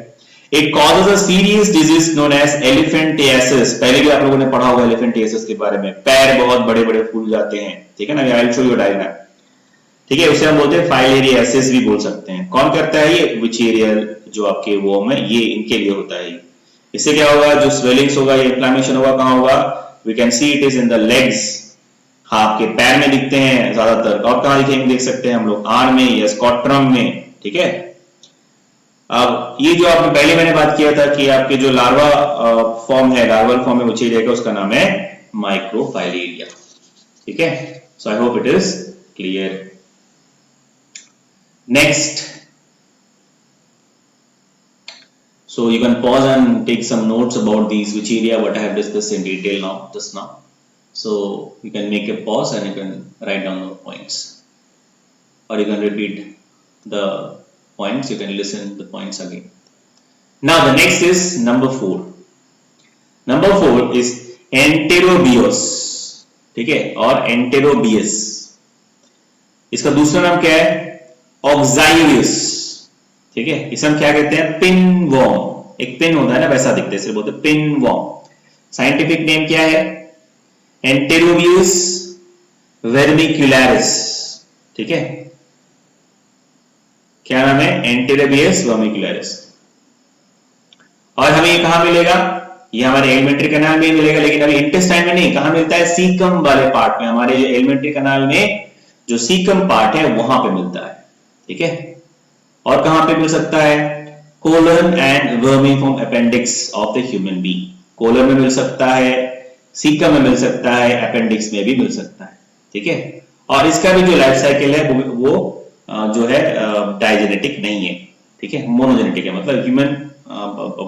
It causes a serious disease known as elephantiasis. पहले भी आप लोगों ने पढ़ा होगा एलिफेंटियासिस के बारे में, पैर बहुत बड़े बड़े फूल जाते हैं। ठीक है ना, I will show you diagram. ठीक है, उसे हम बोलते हैं फाइलेरियासिस भी बोल सकते हैं। कौन करता है, ये विचेरियल जो आपके वर्म है, ये इनके लिए होता है। इससे क्या होगा, जो स्वेलिंग्स होगा, ये इन्फ्लेमेशन होगा, कहां होगा, we can see it is in the legs. हाँ, आपके पैर में दिखते हैं ज्यादातर, और कहां दिखेंगे, देख सकते हैं हम लोग आर्म में या स्कॉट्रम में। ठीक है, अब ये जो आपने पहले मैंने बात किया था कि आपके जो लार्वा फॉर्म है, लार्वल फॉर्म है विचेरिया का, उसका नाम है माइक्रोफाइलेरिया। ठीक है, so I hope it is clear. Next, so you can pause and take some notes about these Wucheria what I have discussed in detail now just now, so you can make a pause and you can write down the points, or you can repeat the points, you can listen the points again. Now the next is number 4. Number 4 is Enterobius। ठीक है, और Enterobius, इसका दूसरा नाम क्या है, Oxylius। ठीक है, इसे हम क्या कहते हैं, पिन वर्म। एक पिन होता है ना, वैसा दिखते हैं, बोलते हैं पिन वर्म। साइंटिफिक नेम क्या है, एंटेरोबियस वर्मिकुलरिस। ठीक है, क्या नाम है, एंटेरोबियस वर्मिकुलरिस। और हमें ये कहां मिलेगा, ये हमारे एलिमेंट्री कैनाल में मिलेगा, लेकिन अभी इंटेस्टाइन में नहीं, कहां मिलता है, सीकम वाले पार्ट में, हमारे जो एलिमेंट्री कैनाल में जो सीकम पार्ट है वहां पे मिलता है। ठीक है, और कहां पे मिल सकता है, colon and vermiform appendix of the human being. Colon में मिल सकता है, सीकम में मिल सकता है, अपेंडिक्स में भी मिल सकता है। ठीक है, और इसका भी जो लाइफ साइकिल है वो जो है डायजेनेटिक नहीं है। ठीक है, मोनोजेनेटिक है, मतलब ह्यूमन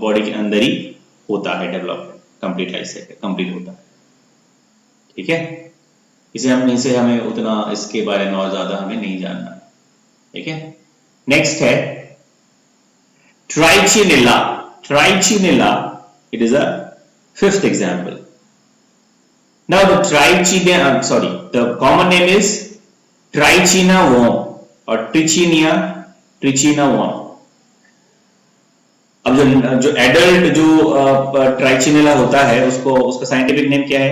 बॉडी के अंदर ही होता है development, complete life cycle complete होता है। ठीक है, इसे हमें उतना इसके बारे में और ज्यादा हमें नहीं जानना। ठीक है, नेक्स्ट है Trichinella. Trichinella, it is a fifth example. Now the the common name is Trichina worm or Trichina worm. अब जो एडल्ट जो ट्राइचिनेला होता है उसका साइंटिफिक नेम क्या है?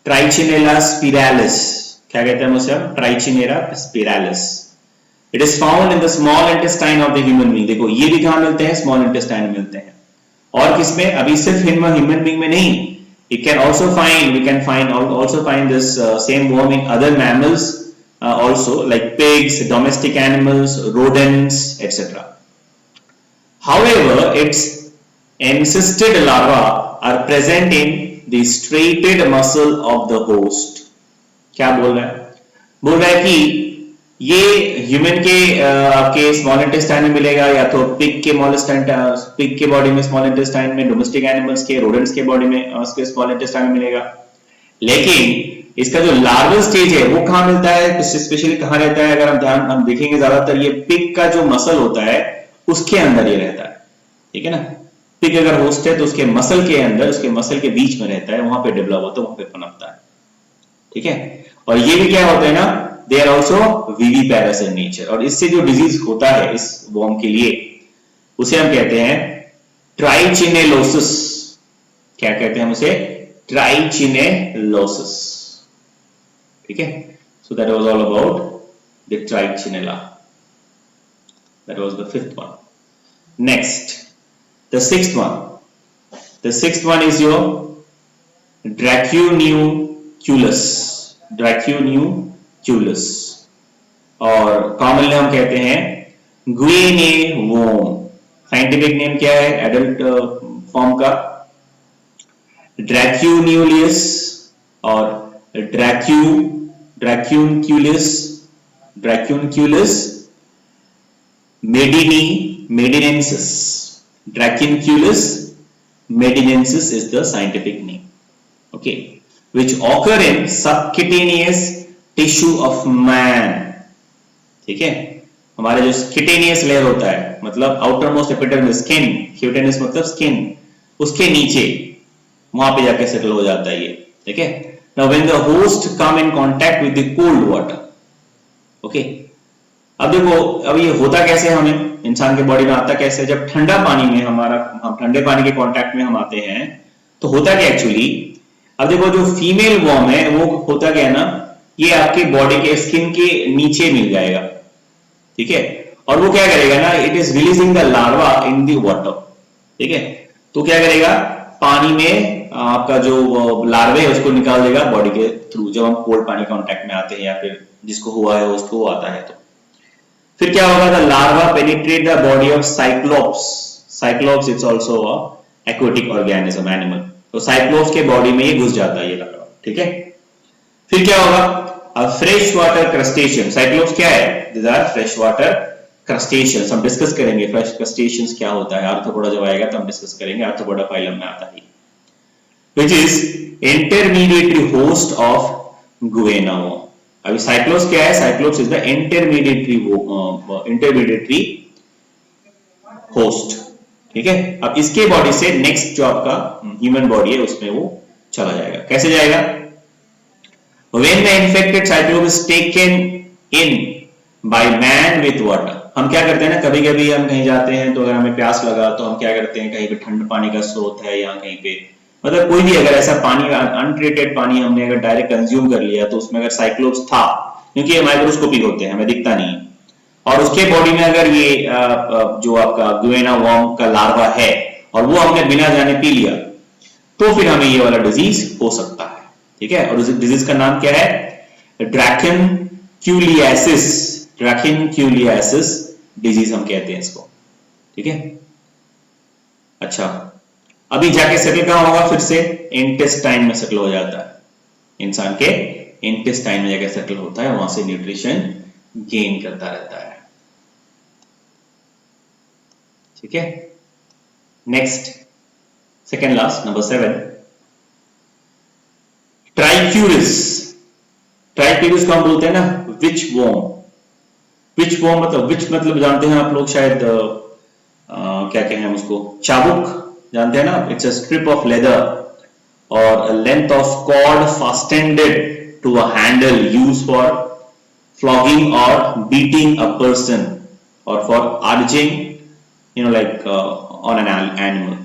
ट्राइचिनेला स्पिरालिस। क्या कहते हैं उसे हम? Trichinella spiralis. It is found in the small intestine of the human being. देखो ये भी कहां मिलते हैं? स्मॉल इंटेस्टाइन में मिलते हैं। और किसमें? अभी सिर्फ ह्यूमन बीइंग में नहीं, we can also find this same worm in other mammals also, like pigs, domestic animals, rodents, etc. However, its encysted larvae are present in the striated muscle of the host. क्या बोल रहा है? बोल रहा है कि ये ह्यूमन के आपके स्मॉल इंटेस्टाइन में मिलेगा, या तो पिग के बॉडी में स्मॉल इंटेस्टाइन में, डोमेस्टिक एनिमल्स के, रोडेंट्स के बॉडी में उसके स्मॉल इंटेस्टाइन में मिलेगा। लेकिन इसका जो लार्वल स्टेज है वो कहां मिलता है? स्पेशली कहां रहता है? अगर हम देखेंगे ज्यादातर ये पिग का जो मसल होता है उसके अंदर ये रहता है। ठीक है ना, पिग अगर होस्ट है तो उसके मसल के अंदर, उसके मसल के बीच में रहता है, वहां पे डेवलप होता है, वहां पे पनपता है। ठीक है, और ये भी क्या होता है ना, they are also viviparous in nature, और इससे जो डिजीज होता है इस वर्म के लिए उसे हम कहते हैं ट्राइचिनेलोसिस। क्या कहते हैं हम उसे? ट्राइचिनेलोसिस। ठीक है, so that was all about the Trichinella. That was the fifth one. Next the sixth one. The sixth one is your Dracunculus. Dracunculus, और कॉमनली हम कहते हैं गुएने वर्म। साइंटिफिक नेम क्या है एडल्ट फॉर्म का? ड्रैक्यून्यूलियस और ड्रैक्यूनक्यूलस मेडिनेंसिस। ड्रैक्यूनक्यूलस मेडिनेंसिस is the scientific name. Okay, which occur in subcutaneous tissue of man. ठीक है, हमारे जो cutaneous लेयर होता है, मतलब outer most epidermis, skin, cutaneous मतलब स्किन, उसके नीचे वहां पे जाके सेटल हो जाता है ये। ठीक है, now when the host come in contact with the cold water. Okay, अब देखो, अब ये होता कैसे, हमें इंसान के बॉडी में आता कैसे? जब ठंडा पानी में हम ठंडे पानी के कांटेक्ट में हम आते हैं तो होता क्या एक्चुअली? अब देखो, जो फीमेल वर्म है वो होता क्या है ना, ये आपके बॉडी के स्किन के नीचे मिल जाएगा। ठीक है, और वो क्या करेगा ना, it is releasing the larva in the water. ठीक है, तो क्या करेगा, पानी में आपका जो लार्वे है उसको निकाल देगा बॉडी के थ्रू, जब हम कोल्ड पानी कांटेक्ट में आते हैं या फिर जिसको हुआ है उसको आता है। तो फिर क्या होगा, the larva penetrate the body of cyclops. Cyclops it's also a aquatic organism, animal. तो साइक्लोप्स के बॉडी में ये घुस जाता है ये लार्वा। ठीक है, फिर क्या होगा, a fresh water crustacean. Cyclops क्या है? These are fresh water crustaceans. हम डिस्कस करेंगे फ्रेश क्रस्टेशियंस क्या होता है, आर्थ्रोपोडा जब आएगा तो हम डिस्कस करेंगे। आर्थ्रोपोडा फाइलम में आता है, which is intermediary host of गुएना worm. अभी साइक्लोप्स क्या है? Cyclops is the intermediary host. ठीक है, अब इसके बॉडी से नेक्स्ट जो आपका ह्यूमन बॉडी है उसमें वो चला जाएगा। कैसे जाएगा? When the infected cyclope is taken in by man with water. हम क्या करते हैं ना, कभी कभी हम कहीं जाते हैं तो अगर हमें प्यास लगा तो हम क्या करते हैं, कहीं पे ठंड पानी का स्रोत है या कहीं पे, मतलब कोई भी अगर ऐसा पानी, अनट्रीटेड पानी हमने अगर डायरेक्ट कंज्यूम कर लिया तो उसमें अगर साइक्लोप्स था, क्योंकि ये माइक्रोस्कोपिक होते हैं, हमें दिखता नहीं, और उसके बॉडी में अगर ये जो आपका गुएना वर्म का लार्वा है और वो हमने बिना जाने पी लिया तो फिर हमें ये वाला डिजीज हो सकता है। ठीक है, और उस डिजीज का नाम क्या है? ड्रैकेनक्यूलियासिस। ड्रैकेनक्यूलियासिस डिजीज हम कहते हैं इसको। ठीक है, अच्छा, अभी जाके सेटल कहां होगा? फिर से इंटेस्टाइन में सेटल हो जाता है, इंसान के इंटेस्टाइन में जाकर सेटल होता है, वहां से न्यूट्रिशन गेन करता रहता है। ठीक है, नेक्स्ट सेकेंड लास्ट नंबर 7, ट्राइक्यूरिस। ट्राइक्यूरिस को हम बोलते हैं ना विच वॉर्म। विच वॉर्म मतलब, विच मतलब जानते हैं आप लोग शायद, क्या कहें हम उसको, चाबुक जानते हैं ना। It's a strip of leather or length of cord fastened to a handle use for flogging or beating a person or for urging, you know like on an animal.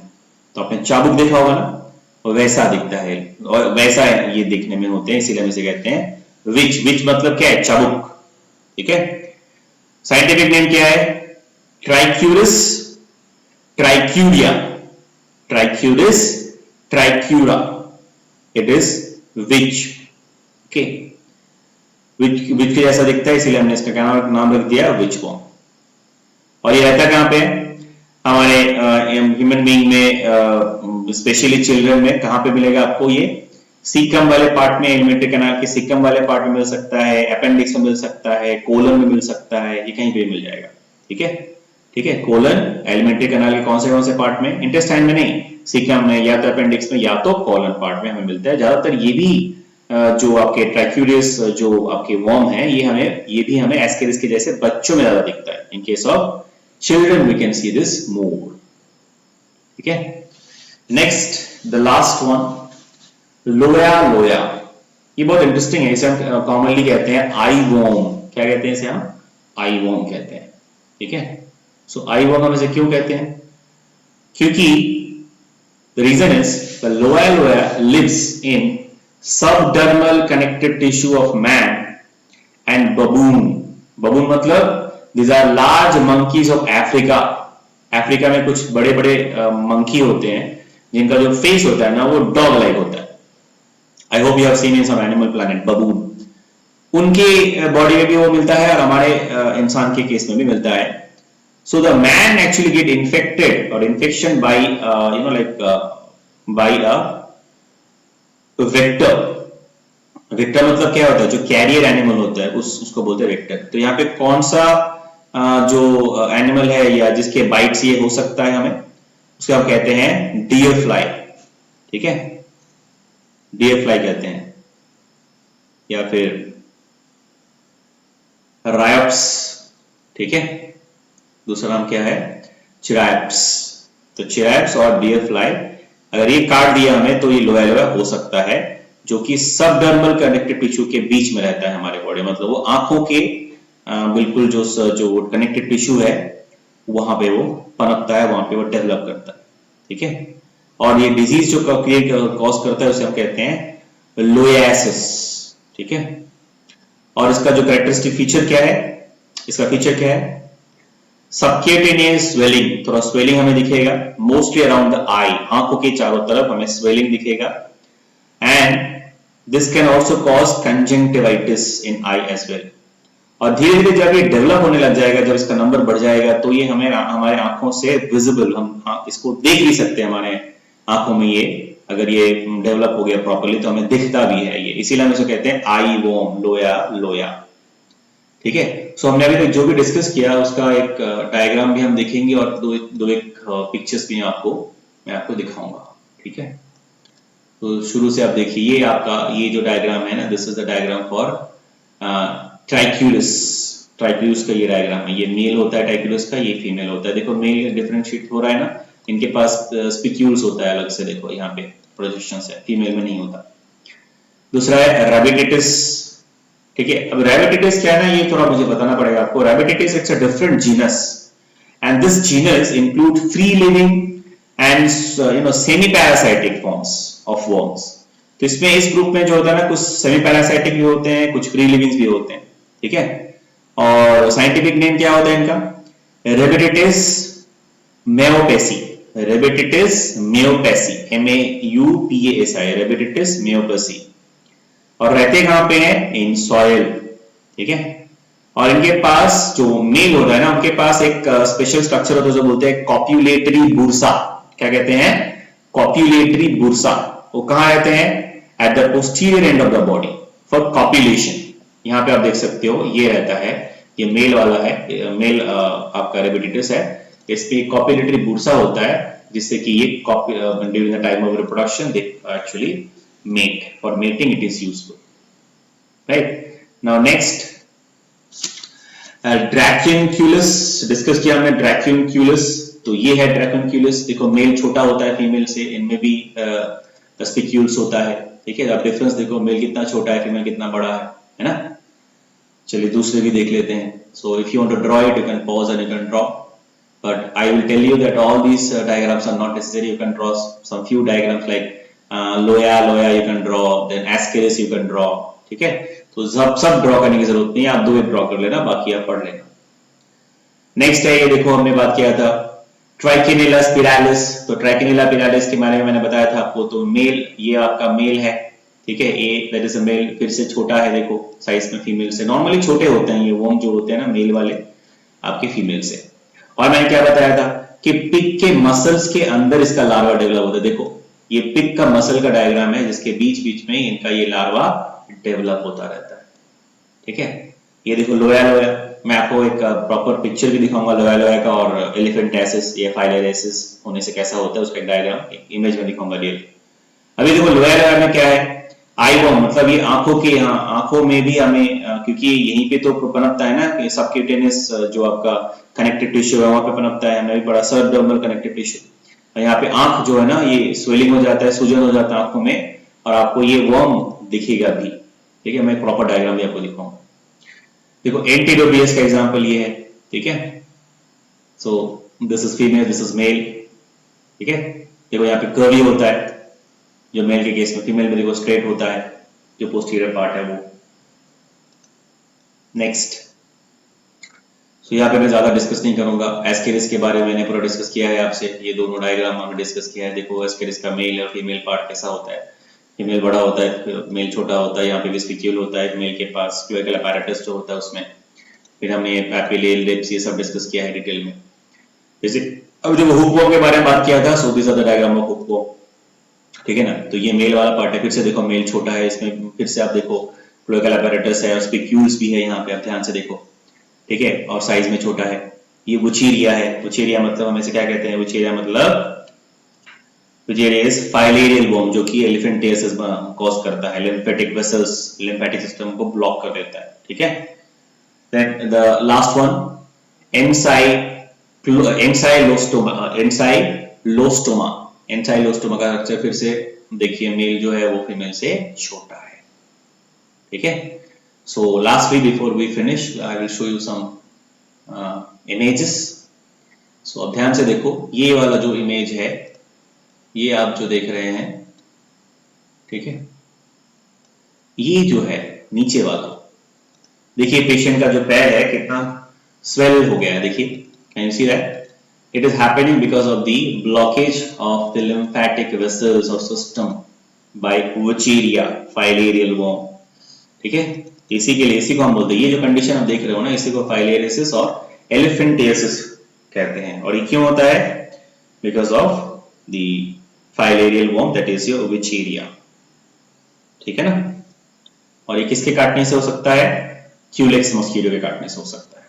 तो आपने चाबुक देखा होगा ना, वैसा दिखता है और वैसा ये दिखने में होते हैं, इसीलिए हम इसे कहते हैं विच। विच मतलब क्या है? चाबुक। ठीक है, साइंटिफिक नेम क्या है? ट्राइक्यूरिस ट्राइक्यूरिया, ट्राइक्यूरिस ट्राइक्यूरा, इट इज विच। ओके, विच के जैसा दिखता है, इसीलिए हमने इसका नाम रख दिया विच वॉर्म। और ये रहता कहां पे? हमारे ह्यूमन बीइंग में, स्पेशली चिल्ड्रन में। कहां पे मिलेगा आपको? ये सीकम वाले पार्ट में, एलिमेंट्री कैनाल के सीकम वाले पार्ट में मिल सकता है, अपेंडिक्स में मिल सकता है, कोलन में मिल सकता है, ये कहीं पे मिल जाएगा। ठीक है, ठीक है, कोलन एलिमेंट्री कैनाल के कौन से पार्ट में? इंटेस्टाइन में नहीं, सीकम में या तो अपेंडिक्स में या तो कोलन पार्ट में हमें मिलता है ज्यादातर। ये भी जो आपके ट्राइक्यूरियस जो आपके वॉर्म है, ये भी हमें एस्केरिस के जैसे बच्चों में ज्यादा दिखता है। In case of children we can see this more. ठीक है, next the last one, Loa. Loa ये बहुत इंटरेस्टिंग है, इसे हम कॉमनली कहते हैं आई वॉर्म। क्या कहते हैं इसे? हम आई वॉर्म कहते हैं। ठीक है, सो आई वॉर्म हम इसे क्यों कहते हैं? क्योंकि the reason is the Loa loa lives in subdermal connective tissue of man and baboon. Baboon मतलब these are large monkeys of Africa। Africa में कुछ बड़े बड़े मंकी होते हैं जिनका जो फेस होता है ना वो डॉग लाइक होता है। I hope you have seen in some Animal Planet baboon. उनके बॉडी में भी वो मिलता है और हमारे इंसान के केस में भी मिलता है। So the man actually get infected और infection by you know like by a vector. Vector मतलब क्या होता है? जो कैरियर एनिमल होता है उसको बोलते हैं वेक्टर। तो यहाँ पे कौन सा जो एनिमल है या जिसके बाइट से ये हो सकता है हमें, उसको हम कहते हैं डियर फ्लाई। ठीक है, डियर फ्लाई कहते हैं, या फिर रायप्स। ठीक है, दूसरा नाम क्या है? चिराप्स। तो चिराप्स और डियर फ्लाई अगर ये काट दिया हमें तो ये लोया लोया हो सकता है, जो कि सबडर्मल कनेक्टिव टिश्यू के बीच में रहता है हमारे बॉडी। मतलब वो आंखों के बिल्कुल जो कनेक्टिव टिश्यू है वहां पे वो पनपता है, वहां पे वो डेवलप करता है। ठीक है, और ये डिजीज जो कॉज करता है उसे हम कहते हैं लोयासिस। ठीक है, और इसका जो कैरेक्टरिस्टिक फीचर क्या है? इसका फीचर क्या है? सबक्यूटेनियस स्वेलिंग, थोड़ा स्वेलिंग हमें दिखेगा मोस्टली अराउंड द आई, आंखों के चारों तरफ हमें स्वेलिंग दिखेगा। And this can also cause conjunctivitis in eye as well. और धीरे धीरे जब ये डेवलप होने लग जाएगा, जब इसका नंबर बढ़ जाएगा, तो ये हमें हमारे आंखों से विजिबल, हम इसको देख भी सकते हैं हमारे आंखों में। ये अगर ये डेवलप हो गया प्रॉपर्ली तो हमें दिखता भी है ये, इसीलिए हम इसे कहते हैं आई वॉर्म, लोया लोया। ठीक है, सो हमने अभी तक जो भी डिस्कस किया उसका एक डायग्राम भी हम देखेंगे और दो एक पिक्चर्स भी मैं आपको दिखाऊंगा। ठीक है, तो शुरू से आप देखिए, ये आपका ये जो डायग्राम है ना, this is the diagram for Trichuris. Trichuris का ये डायग्राम है, ये मेल होता है ट्राइक्यूलिस का, ये फीमेल होता है। देखो मेल डिफरेंशिएट हो रहा है ना, इनके पास स्पिक्यूल्स होता है अलग से, देखो यहाँ पे प्रोजेक्शंस है, फीमेल में नहीं होता। दूसरा है रैबिटेटिस। ठीक है, अब रैबिटेटिस क्या है ना, ये थोड़ा मुझे बताना पड़ेगा आपको। Rhabditis it's a different genus and this genus include free living and you know semi parasitic forms of worms. तो इसमें इस ग्रुप में जो होता है ना, कुछ सेमी पैरासाइटिक भी होते हैं, कुछ फ्री लिविंग्स भी होते हैं। ठीक है, और साइंटिफिक नेम क्या होता है इनका? रेबिटेटिस मेयोपेसी। रेबिटेटिस मेयोपेसी, MAUPASI, रेबिटेटिस मेयोपेसी। और रहते कहां पे हैं? In soil. ठीक है, और इनके पास जो मेल होता है ना, उनके पास एक स्पेशल स्ट्रक्चर होता है जो बोलते हैं कॉप्युलेटरी बुर्सा। क्या कहते हैं, कॉप्यूलेटरी बुर्सा। वो कहां रहते हैं, at the posterior end of the body for copulation. यहां पे आप देख सकते हो ये रहता है, ये मेल वाला है, मेल आपका रेबिडिटस है, इस पे कॉप्यूलेटरी बुर्सा होता है, जिससे कि ये during the time of reproduction they actually mate, for mating it is useful, right. Now next Dracunculus discuss किया हमने, ड्रैक्यूनक्यूलस, तो ये है ड्रैक्यूनक्यूलस। देखो मेल छोटा होता है फीमेल से, इनमें भी स्पिक्यूल्स होता है, ठीक है। आप डिफरेंस देखो, मेल कितना छोटा है, फीमेल कितना बड़ा है ना। चलिए दूसरे भी देख लेते हैं। So if you want to draw it, you can pause and you can draw, but I will tell you that all these diagrams are not necessary. You can draw some few diagrams like loya you can draw, then ascaris you can draw, ठीक है। तो सब draw करने की जरूरत नहीं है, आप दो एक ड्रॉ कर लेना, बाकी आप पढ़ लेना। नेक्स्ट है ये देखो, हमने बात किया था ट्राइकिनेला स्पिरालिस। तो ट्राइकिनेला स्पिरालिस के बारे में मैंने बताया था आपको, तो मेल, ये आपका मेल है, ठीक है, ए दैट इज अ मेल, फिर से छोटा है, देखो साइज में फीमेल से नॉर्मली छोटे होते हैं ये वॉर्म जो होते हैं ना मेल वाले आपके फीमेल से। और मैंने क्या बताया था कि पिग के मसल्स के अंदर इसका लार्वा डेवलप होता है। देखो ये पिग का मसल का डायग्राम है, जिसके बीच बीच में इनका ये लार्वा डेवलप होता रहता है, ठीक है। ये देखो लोया, मैं आपको एक प्रॉपर पिक्चर भी दिखाऊंगा लोया का, और एलिफेंटासिस या फाइलेरियासिस होने से कैसा होता है उसका एक डायग्राम, एक इमेज में दिखाऊंगा रियल। अभी देखो लोया में क्या है, आई वॉर्म, मतलब ये आंखों के, यहाँ आंखों में भी हमें क्योंकि यहीं पे तो पनपता है ना कि सबक्यूटेनियस जो आपका कनेक्टिव टिश्यू है वहां पे पनपता है, हमने भी पढ़ा सबडर्मल कनेक्टिव टिश्यू। यहाँ पे आंख जो है ना ये स्वेलिंग हो जाता है, सूजन हो जाता है आंखों में, और आपको ये वर्म दिखेगा भी, ठीक है। मैं प्रॉपर डायग्राम भी आपको दिखाऊंगा। देखो एंटीरोबियस का एग्जांपल ये है, ठीक है। So this is female, this is male, ठीक है। देखो यहाँ पे कर्वी होता है जो मेल के केस में, फीमेल में देखो स्ट्रेट होता है जो पोस्टीरियर पार्ट है वो। नेक्स्ट, सो यहाँ पे मैं ज्यादा डिस्कस नहीं करूंगा। एस्केरिस के बारे में मैंने पूरा डिस्कस किया है आपसे, ये दोनों डायग्राम हमने डिस्कस किया है। देखो एस्केरिस का मेल और फीमेल पार्ट कैसा होता है, फीमेल बड़ा होता है, मेल छोटा होता है, यहाँ पे वेस्टिक्यूल होता है मेल के पास, क्लोएकल apparatus जो होता है उसमें, फिर हमने पैपिले, लिप्स, ये सब डिस्कस किया है डिटेल में। जैसे अब जब हुकवॉर्म के बारे में बात किया था, so this are the diagram of hookworm, ठीक है ना। तो ये मेल वाला पार्ट है, फिर से देखो मेल छोटा है, इसमें फिर से आप देखो क्लोएकल apparatus है और स्पिक्यूल्स भी है यहाँ पे, आप ध्यान से देखो, ठीक है, और साइज में छोटा है। ये वुचेरिया है, वुचेरिया मतलब हम इसे क्या कहते हैं, वुचेरिया मतलब वुचेरिया इज फाइलेरियल वॉर्म, जो कि एलिफेंटियासिस कॉज करता है, लिम्फेटिक वेसल्स, लिम्फेटिक सिस्टम को ब्लॉक कर देता है, ठीक है। Then the last one Ancylostoma का स्ट्रक्चर फिर से देखिए, मेल जो है वो फीमेल से छोटा है, ठीक है। So lastly, before we finish, I will show you some images. So अब ध्यान से देखो, ये वाला जो इमेज है, ये आप जो देख रहे हैं, ठीक है, ये जो है नीचे वाला, देखिए पेशेंट का जो पैर है कितना स्वेल हो गया है, देखिए, can you see that? It is happening because of the blockage of the lymphatic vessels or system by Wucheria filarial worm, ठीक है। इसी के लिए, इसी को हम बोलते हैं, ये जो कंडीशन आप देख रहे हो ना, इसी को फाइलेरियासिस और एलिफेंटियासिस कहते हैं। और ये क्यों होता है? Because of the filarial warm that is your Wuchereria, ठीक है ना। और ये किसके काटने से हो सकता है? क्यूलेक्स मॉस्किटो के काटने से हो सकता है।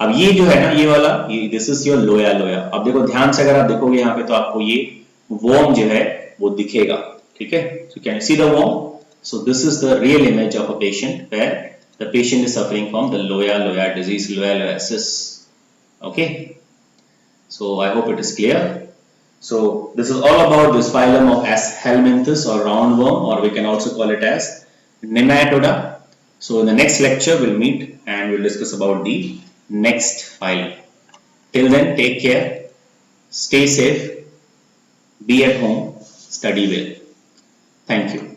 अब ये जो है ना, ये वाला, ये दिस इज योर लोया। अब देखो ध्यान से, अगर आप देखोगे यहाँ पे तो आपको ये वॉर्म जो है वो दिखेगा, ठीक है। So can you see the worm? So this is the real image of a patient where the patient is suffering from the loya disease, loyalosis. Okay. So I hope it is clear. So this is all about this phylum of Helminthes or roundworm, or we can also call it as Nematoda. So in the next lecture we'll meet and we'll discuss about the next phylum. Till then, take care, stay safe, be at home, study well. Thank you.